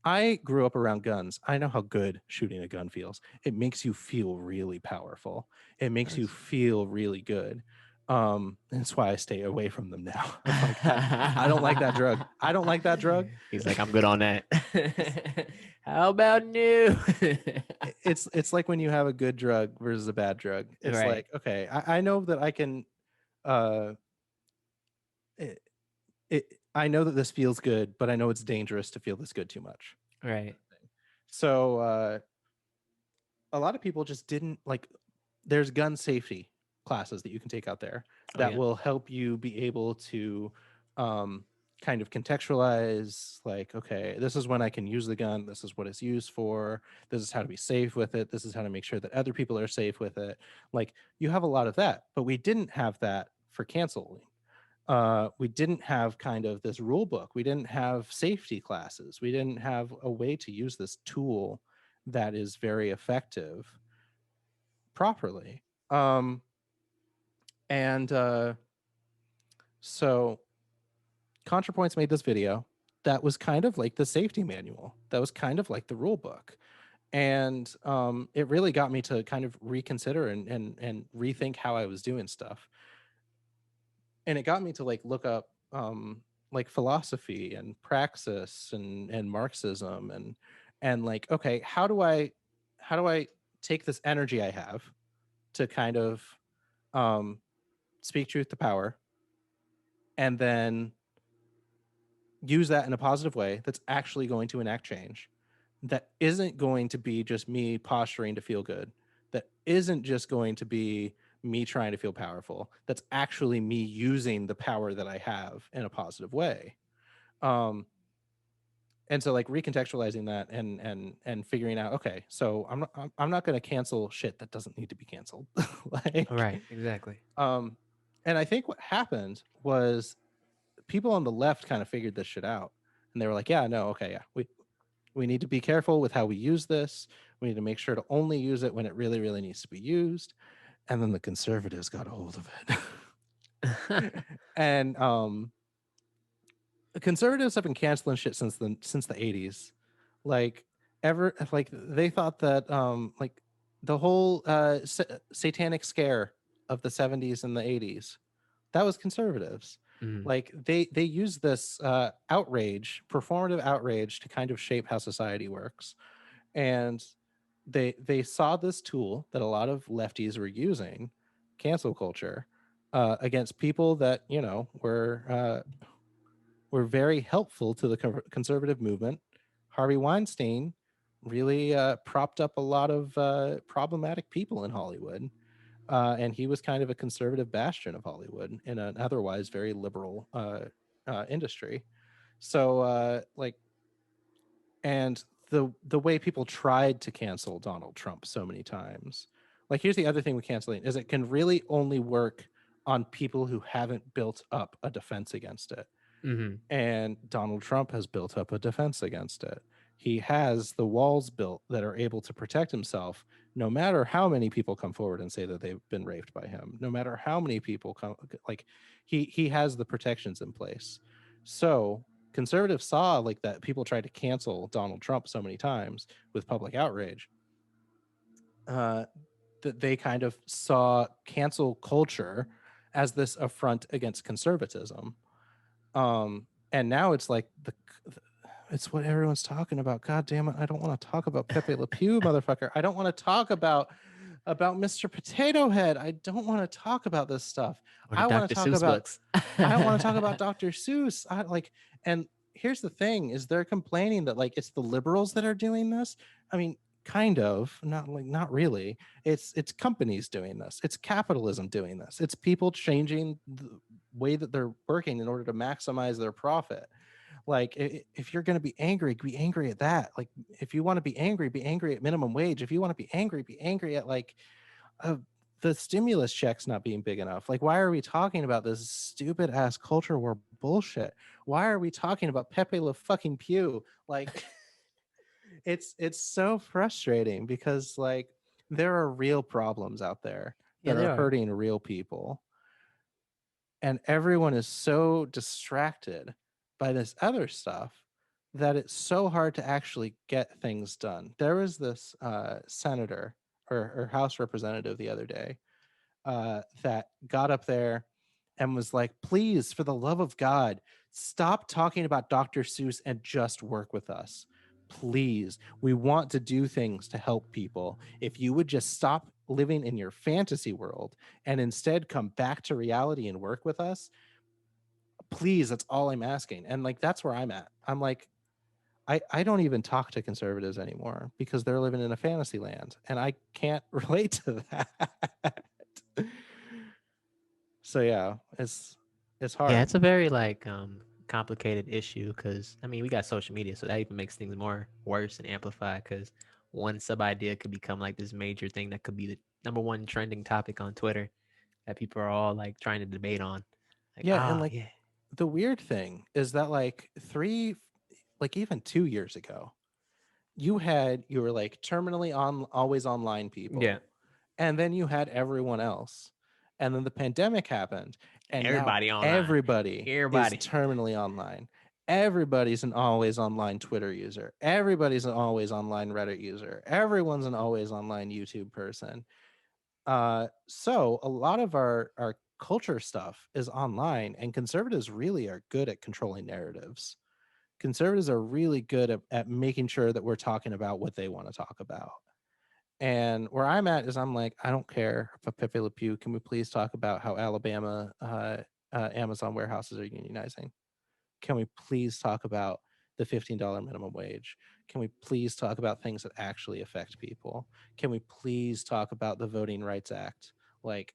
I grew up around guns. I know how good shooting a gun feels. It makes you feel really powerful. It makes you feel really good. That's why I stay away from them now. I don't like that drug. He's like, I'm good on that. How about new? It's like when you have a good drug versus a bad drug. It's like, okay, I know that I can I know that this feels good, but I know it's dangerous to feel this good too much. Right. So a lot of people just didn't like, there's gun safety classes that you can take out there that will help you be able to kind of contextualize, like, okay, this is when I can use the gun, this is what it's used for, this is how to be safe with it, this is how to make sure that other people are safe with it. Like, you have a lot of that, but we didn't have that for canceling. We didn't have kind of this rule book. We didn't have safety classes. We didn't have a way to use this tool that is very effective properly. So ContraPoints made this video that was kind of like the safety manual, that was kind of like the rule book. And it really got me to kind of reconsider and rethink how I was doing stuff. And it got me to like look up like philosophy and praxis and Marxism and like, okay, how do I take this energy I have to kind of um speak truth to power and then use that in a positive way that's actually going to enact change, that isn't going to be just me posturing to feel good, that isn't just going to be me trying to feel powerful, that's actually me using the power that I have in a positive way. um and so like recontextualizing that and figuring out, okay, so I'm not going to cancel shit that doesn't need to be canceled. Like, Right. Exactly. and I think what happened was people on the left kind of figured this shit out, and they were like, yeah, no, okay, yeah, we need to be careful with how we use this. We need to make sure to only use it when it really, really needs to be used. And then the conservatives got a hold of it. And the conservatives have been canceling shit since the 80s. Like like they thought that like the whole satanic scare of the 70s and the 80s, that was conservatives. Mm. Like they use this outrage, performative outrage, to kind of shape how society works. And they saw this tool that a lot of lefties were using, cancel culture, against people that, you know, were very helpful to the conservative movement. Harvey Weinstein really propped up a lot of problematic people in Hollywood. And he was kind of a conservative bastion of Hollywood in an otherwise very liberal industry. So, like, and the way people tried to cancel Donald Trump so many times. Like, here's the other thing with canceling is it can really only work on people who haven't built up a defense against it. Mm-hmm. And Donald Trump has built up a defense against it. He has the walls built that are able to protect himself, no matter how many people come forward and say that they've been raped by him, no matter how many people come, like he has the protections in place. So conservatives saw like that people tried to cancel Donald Trump so many times with public outrage, that they kind of saw cancel culture as this affront against conservatism. And now it's like it's what everyone's talking about. God damn it, I don't want to talk about Pepe Le Pew, motherfucker. I don't want to talk about Mr. Potato Head. I don't want to talk about this stuff. Or the I want Dr. to talk Seuss about books. I don't want to talk about Dr. Seuss. And here's the thing: is they're complaining that like it's the liberals that are doing this. I mean, kind of, not really. It's companies doing this. It's capitalism doing this. It's people changing the way that they're working in order to maximize their profit. Like, if you're going to be angry at that. Like, if you want to be angry at minimum wage. If you want to be angry at like the stimulus checks not being big enough. Like, why are we talking about this stupid ass culture war bullshit? Why are we talking about Pepe Le fucking Pew? Like, it's so frustrating because like there are real problems out there Yeah, that they are are. hurting real people, and everyone is so distracted by this other stuff that it's so hard to actually get things done. There was this senator or House representative the other day that got up there and was like, please, for the love of God, stop talking about Dr. Seuss and just work with us. Please, we want to do things to help people. If you would just stop living in your fantasy world and instead come back to reality and work with us, please, that's all I'm asking. And like, that's where I'm at. I'm like, I don't even talk to conservatives anymore because they're living in a fantasy land and I can't relate to that. So yeah, it's hard. Yeah, it's a very like complicated issue because I mean we got social media, so that even makes things more worse and amplified because one sub idea could become like this major thing that could be the number one trending topic on Twitter that people are all like trying to debate on. Like, Yeah, and like yeah, the weird thing is that like even 2 years ago, you were like terminally on always online people. yeah, And then you had everyone else. And then the pandemic happened. And everybody now online. everybody Everybody. is terminally online. Everybody's an always online Twitter user. Everybody's an always online Reddit user. Everyone's an always online YouTube person. So a lot of our culture stuff is online, and conservatives really are good at controlling narratives. Conservatives are really good at making sure that we're talking about what they want to talk about. And where I'm at is I'm like, I don't care if Pepe Le Pew, can we please talk about how Alabama Amazon warehouses are unionizing? Can we please talk about the $15 minimum wage? Can we please talk about things that actually affect people? Can we please talk about the Voting Rights Act? Like,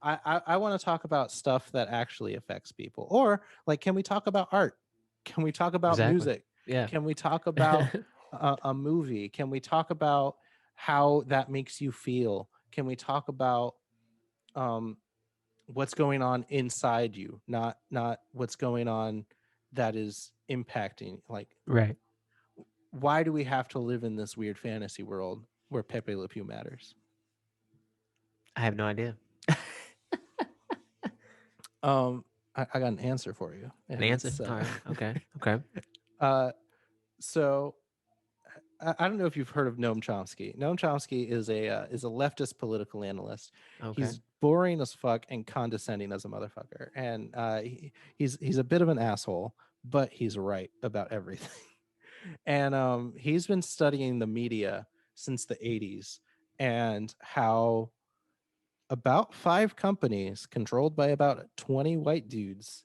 I want to talk about stuff that actually affects people. Or like, can we talk about art? Can we talk about Exactly. music? Yeah. Can we talk about a movie? Can we talk about how that makes you feel? Can we talk about what's going on inside you, not what's going on that is impacting? Like, Right. why do we have to live in this weird fantasy world where Pepe Le Pew matters? I have no idea. I got an answer for you. An answer. All right. Okay. Okay. So I don't know if you've heard of Noam Chomsky. Noam Chomsky is a leftist political analyst. Okay. He's boring as fuck and condescending as a motherfucker, and he's a bit of an asshole, but he's right about everything. And he's been studying the media since the 80s and how about 5 companies controlled by about 20 white dudes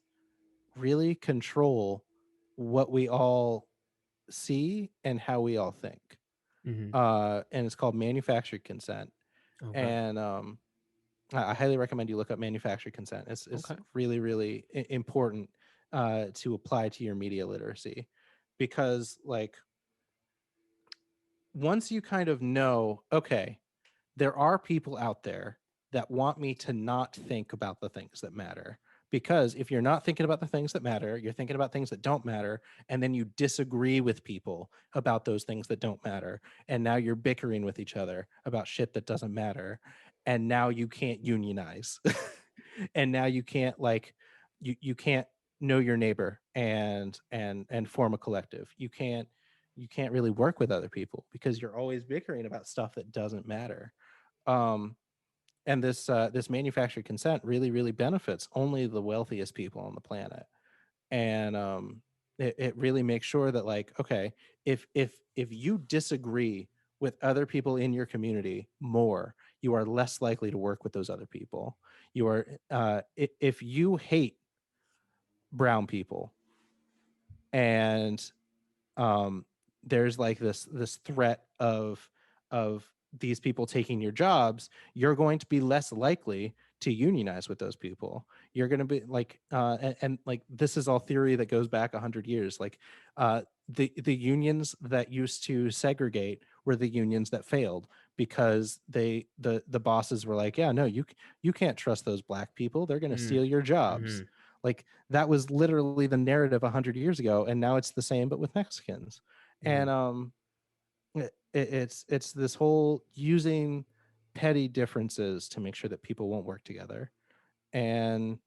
really control what we all see and how we all think. Mm-hmm. And it's called manufactured consent. Okay. And I highly recommend you look up manufactured consent. It's Okay. really, really important to apply to your media literacy, because like once you kind of know, okay, there are people out there that want me to not think about the things that matter. Because if you're not thinking about the things that matter, you're thinking about things that don't matter, and then you disagree with people about those things that don't matter. And now you're bickering with each other about shit that doesn't matter. And now you can't unionize. And now you can't you can't know your neighbor and form a collective. You can't really work with other people because you're always bickering about stuff that doesn't matter. And this manufactured consent really benefits only the wealthiest people on the planet. And it really makes sure that, like, okay, if you disagree with other people in your community more, you are less likely to work with those other people. You are if you hate brown people and there's like this threat of these people taking your jobs, you're going to be less likely to unionize with those people. You're going to be like and like, this is all theory that goes back 100 years. Like the unions that used to segregate were the unions that failed, because the bosses were like, yeah, no, you can't trust those black people, they're going to steal your jobs. Mm-hmm. Like, that was literally the narrative 100 years ago, and now it's the same but with Mexicans. Mm-hmm. And it's this whole using petty differences to make sure that people won't work together. And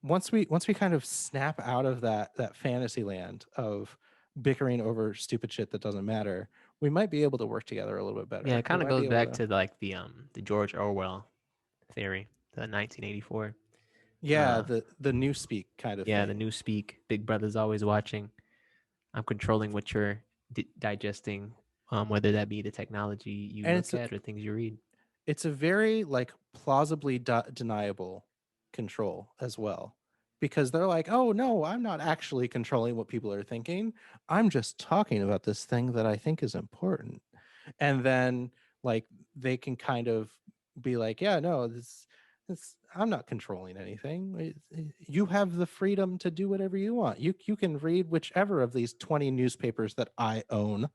once we kind of snap out of that fantasy land of bickering over stupid shit that doesn't matter, we might be able to work together a little bit better. Yeah, it kind We of might be goes able back to like the George Orwell theory, the 1984. yeah, Uh, the new speak kind of yeah, thing. the new speak. Big Brother's always watching. I'm controlling what you're digesting, whether that be the technology you And look at or things you read. it's a very like plausibly deniable control as well, because they're like, oh no, I'm not actually controlling what people are thinking, I'm just talking about this thing that I think is important. And then like they can kind of be like, yeah, no, this I'm not controlling anything. You have the freedom to do whatever you want. You can read whichever of these 20 newspapers that I own.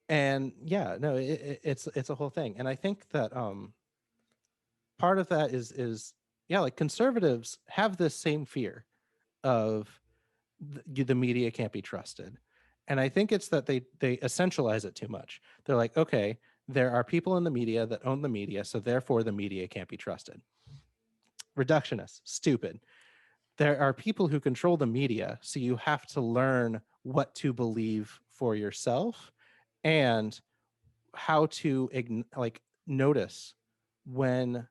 And yeah, no, it's a whole thing. And I think that part of that is yeah, like, conservatives have this same fear of the media can't be trusted. And I think it's that they essentialize it too much. They're like, okay, there are people in the media that own the media, so therefore the media can't be trusted. Reductionist, stupid. There are people who control the media, so you have to learn what to believe for yourself and how to like notice when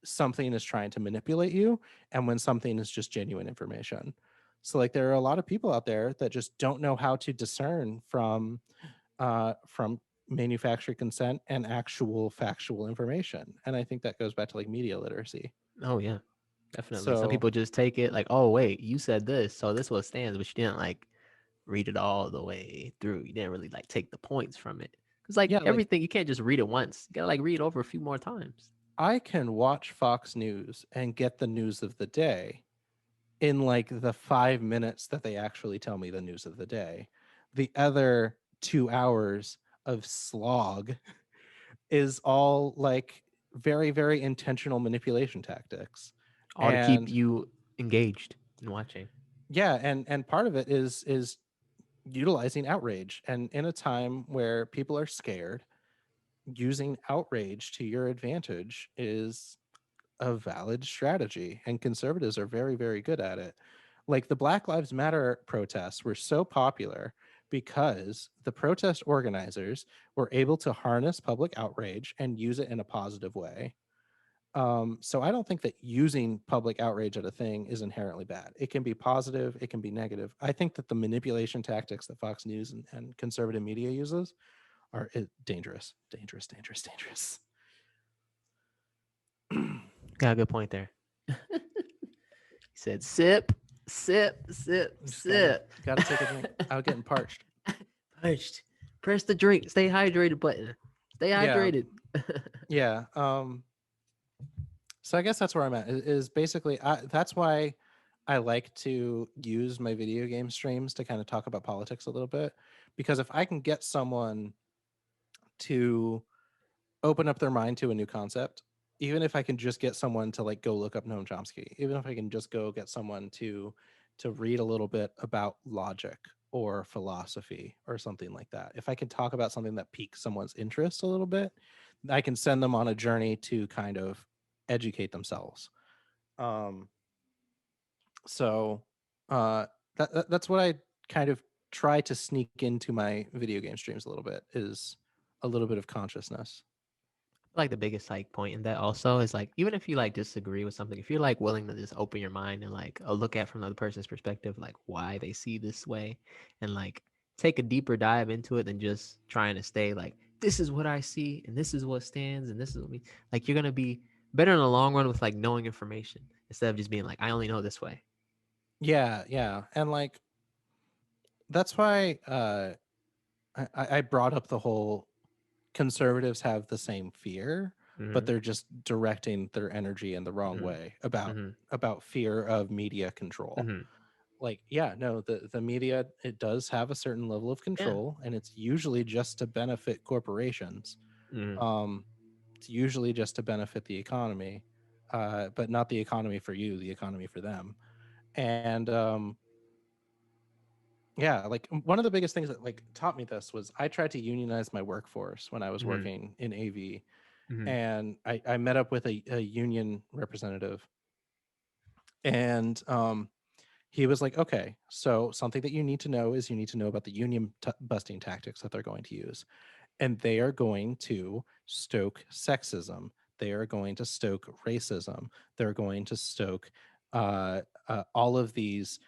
something is trying to manipulate you and when something is just genuine information. So like there are a lot of people out there that just don't know how to discern from manufactured consent and actual factual information. And I think that goes back to like media literacy. Oh yeah, definitely. Some So people just take it like, oh wait, you said this, so this what stands, but you didn't like read it all the way through. You didn't really like take the points from it. Because like yeah, like everything, you can't just read it once. You gotta like read it over a few more times. I can watch Fox News and get the news of the day in like the 5 minutes that they actually tell me the news of the day. The other 2 hours of slog is all like very, very intentional manipulation tactics. All to keep And you engaged in watching. yeah, and part of it is utilizing outrage. And in a time where people are scared, using outrage to your advantage is a valid strategy, and conservatives are very, very good at it. Like the Black Lives Matter protests were so popular because the protest organizers were able to harness public outrage and use it in a positive way. So I don't think that using public outrage at a thing is inherently bad. It can be positive, it can be negative. I think that the manipulation tactics that Fox News and conservative media uses are dangerous, dangerous, dangerous, dangerous. Got a good point there. He said, "Sip, sip, sip, Just sip." gotta take a drink. I was getting parched. Parched. Press the drink. Stay hydrated button. Stay Yeah. hydrated. Yeah. So I guess that's where I'm at. Is basically that's why I like to use my video game streams to kind of talk about politics a little bit, because if I can get someone to open up their mind to a new concept, even if I can just get someone to like go look up Noam Chomsky, even if I can just go get someone to read a little bit about logic or philosophy or something like that. If I can talk about something that piques someone's interest a little bit, I can send them on a journey to kind of educate themselves. Um, so that's what I kind of try to sneak into my video game streams a little bit, is a little bit of consciousness. Like the biggest like point in that also is like, even if you like disagree with something, if you're like willing to just open your mind and like look at from the other person's perspective, like why they see this way, and like take a deeper dive into it than just trying to stay like, this is what I see and this is what stands and this is what me, like you're gonna be better in the long run with like knowing information instead of just being like, I only know this way. Yeah. And like that's why I brought up the whole conservatives have the same fear, but Mm-hmm. they're just directing their energy in the wrong Mm-hmm. way Mm-hmm. about fear of media control. Mm-hmm. Like, yeah, no, the media, it does have a certain level of control, and it's usually just to benefit corporations. Mm-hmm. It's usually just to benefit the economy, but not the economy for you, the economy for them. And yeah, like one of the biggest things that like taught me this was I tried to unionize my workforce when I was Mm-hmm. working in AV, Mm-hmm. and I met up with a union representative, and he was like, okay, so something that you need to know is you need to know about the union busting tactics that they're going to use, and they are going to stoke sexism, they are going to stoke racism, they're going to stoke all of these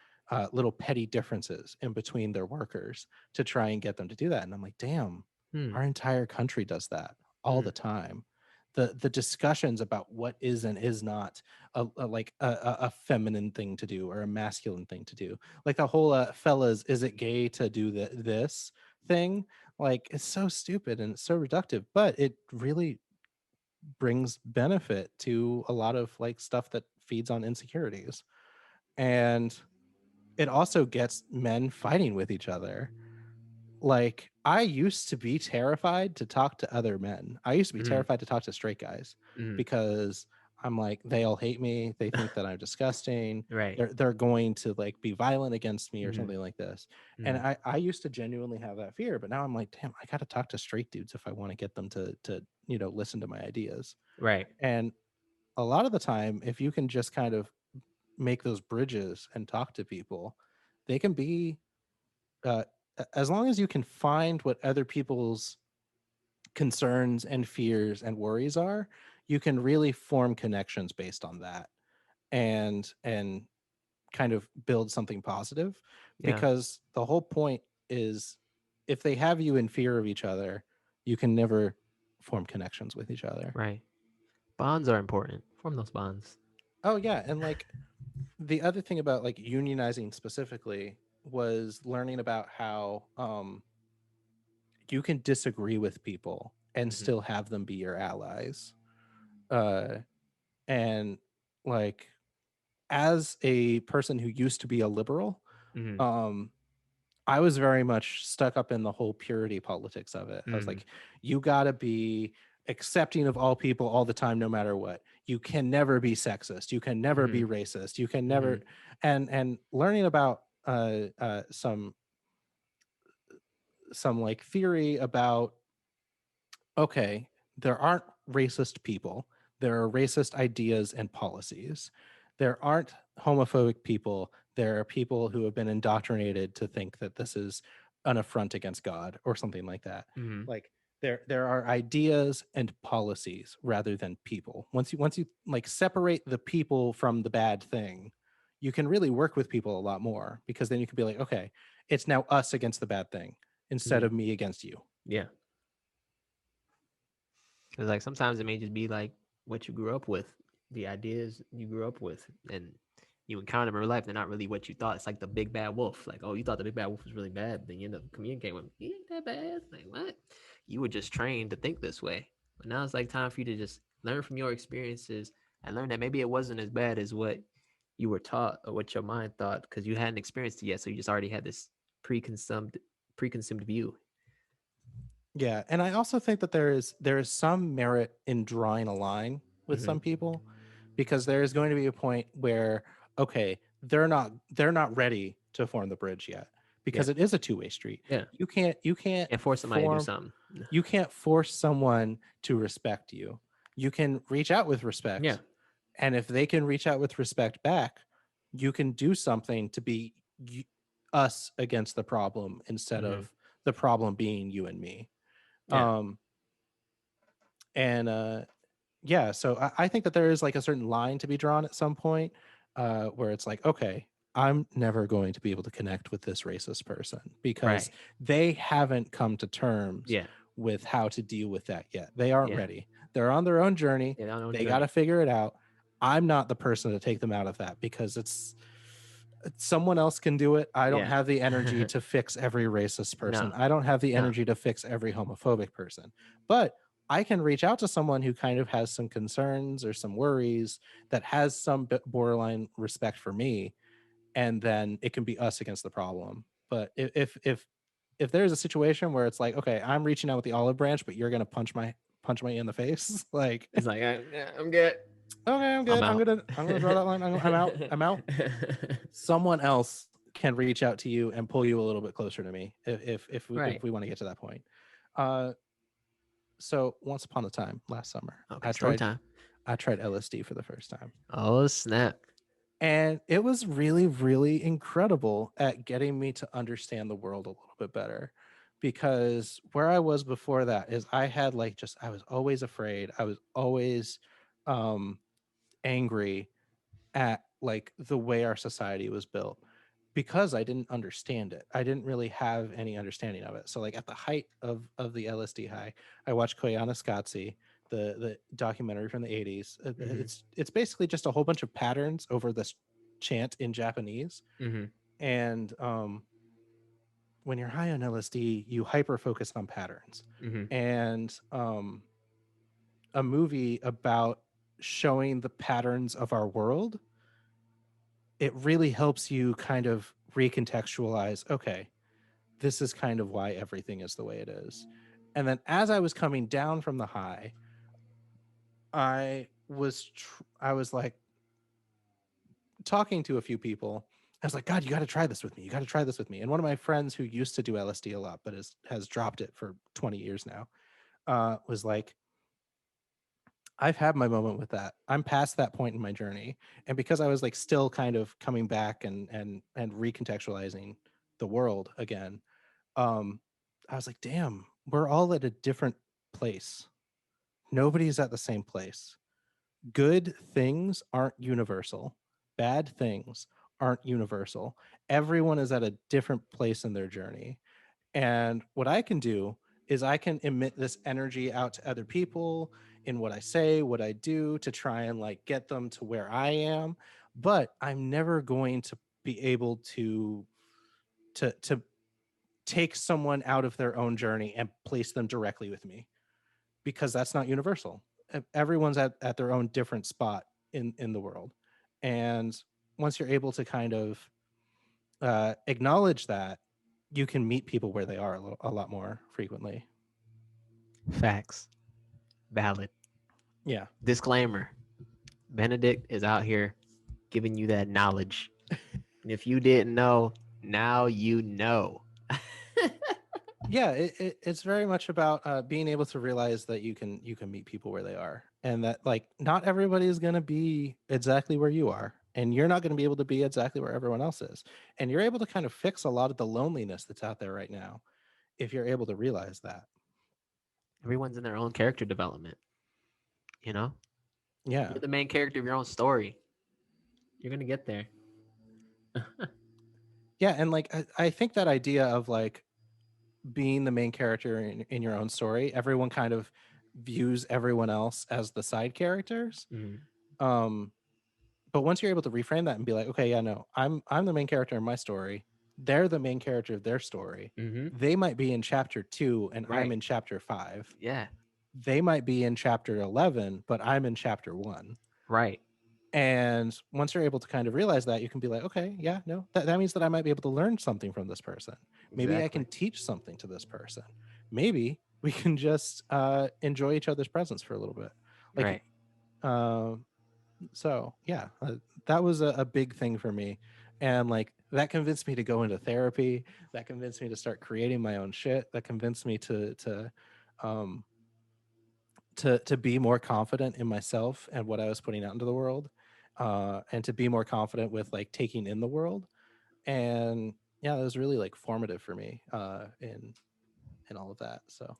little petty differences in between their workers to try and get them to do that. And I'm like, damn, Mm-hmm. our entire country does that all the time. The discussions about what is and is not a feminine thing to do or a masculine thing to do, like the whole fellas, is it gay to do this thing, like it's so stupid and it's so reductive, but it really brings benefit to a lot of like stuff that feeds on insecurities, and it also gets men fighting with each other. Like I used to be terrified to talk to other men. I used to be Mm-hmm. terrified to talk to straight guys Mm-hmm. because I'm like, they all hate me. They think that I'm disgusting. Right. They're going to like be violent against me or Mm-hmm. something like this. And I used to genuinely have that fear, but now I'm like, damn, I got to talk to straight dudes if I want to get them to listen to my ideas. Right. And a lot of the time, if you can just kind of make those bridges and talk to people, they can be uh, as long as you can find what other people's concerns and fears and worries are, you can really form connections based on that, and kind of build something positive, Yeah. because the whole point is, if they have you in fear of each other, you can never form connections with each other. Right. Bonds are important. Form those bonds. Oh yeah, and like the other thing about like unionizing specifically was learning about how you can disagree with people and Mhm. still have them be your allies. Uh and like, as a person who used to be a liberal, Mhm. um I was very much stuck up in the whole purity politics of it. I was Mhm. like, you got to be accepting of all people all the time, no matter what. You can never be sexist. You can never be Mhm. racist. You can never, Mhm. and learning about some like theory about, okay, there aren't racist people. There are racist ideas and policies. There aren't homophobic people. There are people who have been indoctrinated to think that this is an affront against God or something like that. Mhm. Like, there are ideas and policies rather than people. Once you like separate the people from the bad thing, you can really work with people a lot more, because then you can be like, okay, it's now us against the bad thing instead Mhm. of me against you. Yeah. Because like sometimes it may just be like what you grew up with, the ideas you grew up with, and you encounter them in real life. They're not really what you thought. It's like the big bad wolf. Like, oh, you thought the big bad wolf was really bad, but then you end up communicating with him. He ain't that bad. Like, what? You were just trained to think this way. But now it's like time for you to just learn from your experiences and learn that maybe it wasn't as bad as what you were taught or what your mind thought, because you hadn't experienced it yet. So you just already had this preconceived preconceived view. Yeah, and I also think that there is some merit in drawing a line with Mm-hmm. some people, because there is going to be a point where, okay, they're not ready to form the bridge yet, Yeah. because it is a two-way street. Yeah. You can't And force somebody to do form something. you can't force someone to respect you. You can reach out with Yeah. respect, and if they can reach out with respect back, you can do something to be us against the problem instead Mm-hmm. of the problem being you and me. Yeah. um and yeah, so I think that there is like a certain line to be drawn at some point, where it's like, okay, I'm never going to be able to connect with this racist person because Right. they haven't come to terms Yeah. with how to deal with that yet. They aren't Yeah. ready. They're on their own journey. Yeah. They're on their own They got to journey. figure it out. I'm not the person to take them out of that, because someone else can do it. I don't Yeah. have the energy to fix every racist person. No. I don't have the No. energy to fix every homophobic person. But I can reach out to someone who kind of has some concerns or some worries, that has some borderline respect for me, and then it can be us against the problem. But if there's a situation where it's like, okay, I'm reaching out with the olive branch, but you're gonna punch me in the face, like, It's like I'm good. okay, I'm I'm good. I'm out. gonna draw that line. I'm out. I'm out. Someone else can reach out to you and pull you a little bit closer to me, Right. if we want to get to that point. Uh, so once upon a time, last summer, Okay. Story time. I tried LSD for the first time, Oh snap. and it was really, really incredible at getting me to understand the world a little bit better. Because where I was before that is, I was always afraid. I was always um, angry at like the way our society was built, because I didn't understand it. I didn't really have any understanding of it. So like at the height of the LSD high, I watched Koyaanisqatsi, the documentary from the 80s. Mm-hmm. It's basically just a whole bunch of patterns over this chant in Japanese. Mm-hmm. And when you're high on LSD, you hyper focus on patterns. Mm-hmm. And a movie about showing the patterns of our world, it really helps you kind of recontextualize, okay, this is kind of why everything is the way it is. And then as I was coming down from the high, I was like talking to a few people. I was like, God, you got to try this with me. You got to try this with me. And one of my friends who used to do LSD a lot, but has dropped it for 20 years now, was like, I've had my moment with that. I'm past that point in my journey. And because I was like still kind of coming back and recontextualizing the world again, I was like, damn, we're all at a different place nobody's at the same place. Good things aren't universal. Bad things aren't universal. Everyone is at a different place in their journey. And what I can do is I can emit this energy out to other people in what I say, what I do, to try and like get them to where I am. But I'm never going to be able to take someone out of their own journey and place them directly with me, because that's not universal. Everyone's at their own different spot in the world. And once you're able to kind of acknowledge that, you can meet people where they are a lot more frequently. Facts. Valid. Yeah. Disclaimer: Benedict is out here giving you that knowledge, and if you didn't know, now you know. Yeah, it's very much about being able to realize that you can meet people where they are, and that like not everybody is going to be exactly where you are, and you're not going to be able to be exactly where everyone else is, and you're able to kind of fix a lot of the loneliness that's out there right now if you're able to realize that. Everyone's in their own character development. You know, Yeah. you're the main character of your own story. You're gonna get there. Yeah, and like I think that idea of like being the main character in your own story, everyone kind of views everyone else as the side characters. Um, but once you're able to reframe that and be like, okay, yeah, no, I'm the main character in my story. They're the main character of their story. They might be in chapter 2 and I'm in chapter 5. Yeah. They might be in chapter 11, but I'm in chapter 1. Right. And once you're able to kind of realize that, you can be like, okay, yeah, no, that means that I might be able to learn something from this person. Maybe I can teach something to this person. Maybe we can just enjoy each other's presence for a little bit. Like, right. So yeah, that was a big thing for me. And like that convinced me to go into therapy. That convinced me to start creating my own shit. That convinced me to be more confident in myself and what I was putting out into the world, and to be more confident with like taking in the world. And yeah, that was really like formative for me in all of that. So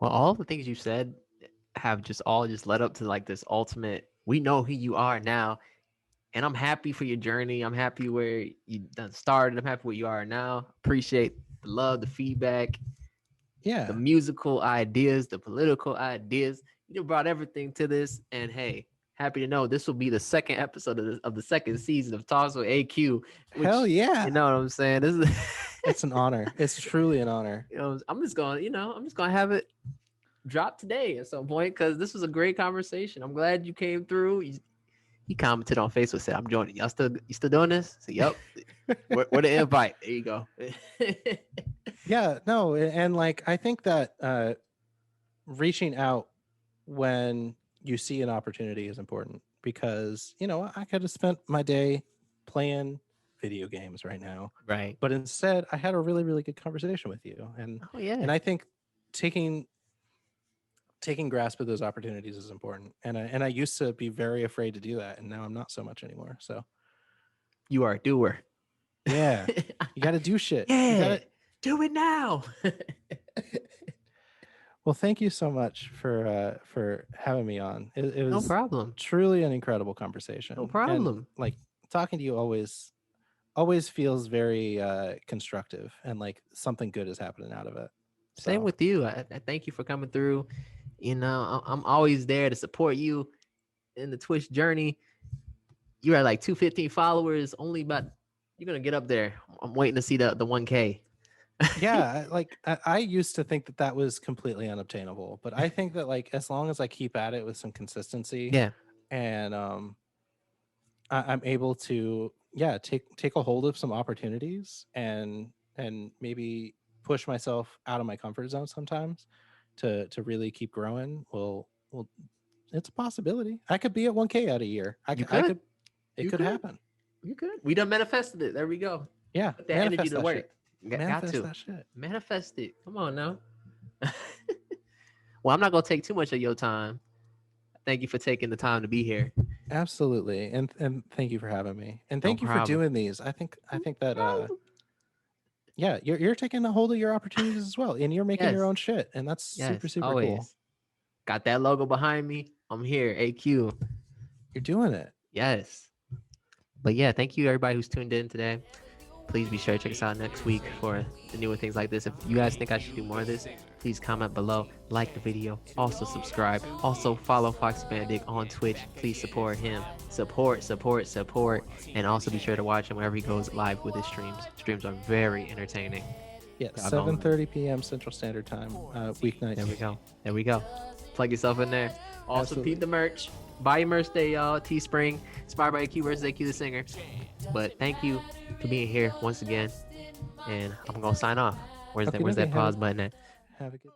Well, all the things you said have just all just led up to like this ultimate. We know who you are now, and I'm happy for your journey. I'm happy where you done started. I'm happy where you are now. Appreciate the love, the feedback, yeah, the musical ideas, the political ideas. You brought everything to this, and hey, happy to know this will be the second episode of the second season of Talks with AQ. Which, hell yeah, you know what I'm saying? This is it's an honor. It's truly an honor. You know, I'm just gonna have it drop today at some point because this was a great conversation. I'm glad you came through. He commented on Facebook, said, "I'm joining. You still doing this?" I said, "Yep." where the invite? There you go. Yeah, no, and like I think that reaching out when you see an opportunity is important, because you know I could have spent my day playing video games right now, right? but instead I had a really, really good conversation with you, and oh yeah, and I think taking grasp of those opportunities is important, and I used to be very afraid to do that, and now I'm not so much anymore. So you are a doer. yeah, you got to do shit. Yeah, you gotta do it now. Well, thank you so much for having me on. It was no problem. Truly an incredible conversation. No problem. And, like talking to you always feels very constructive, and like something good is happening out of it. Same with you. I thank you for coming through. You know, I'm always there to support you in the Twitch journey. You are like 215 followers. Only about you're gonna get up there. I'm waiting to see the 1K. Yeah, like I used to think that was completely unobtainable, but I think that like as long as I keep at it with some consistency, yeah, and I'm able to take a hold of some opportunities and maybe push myself out of my comfort zone sometimes to really keep growing. Well, it's a possibility. I could be at 1K out a year. It could happen. You could. We done manifested it. There we go. Yeah, put that energy to work. Manifest that shit. Manifest it. Come on now. Well, I'm not gonna take too much of your time. Thank you for taking the time to be here. Absolutely, and thank you for having me, and thank you for doing these. I think that yeah, you're taking a hold of your opportunities as well, and you're making your own shit, and that's super always. cool. Got that logo behind me. I'm here. AQ. You're doing it. Yes. But yeah, thank you everybody who's tuned in today. Please be sure to check us out next week for the newer things like this. If you guys think I should do more of this, please comment below, like the video, also subscribe, also follow FoxxyBenedict on Twitch. Please support him. Support, and also be sure to watch him whenever he goes live with his streams. Streams are very entertaining. Yeah, God, don't- 7:30 p.m. Central Standard Time, weeknight. There we go. Plug yourself in there. Also, Absolutely. peep the merch. Buy your merch day, y'all. Teespring, Inspired by AQ versus AQ the singer. But thank you for being here once again. And I'm gonna sign off. Where's Okay, that okay, pause button at? Have a good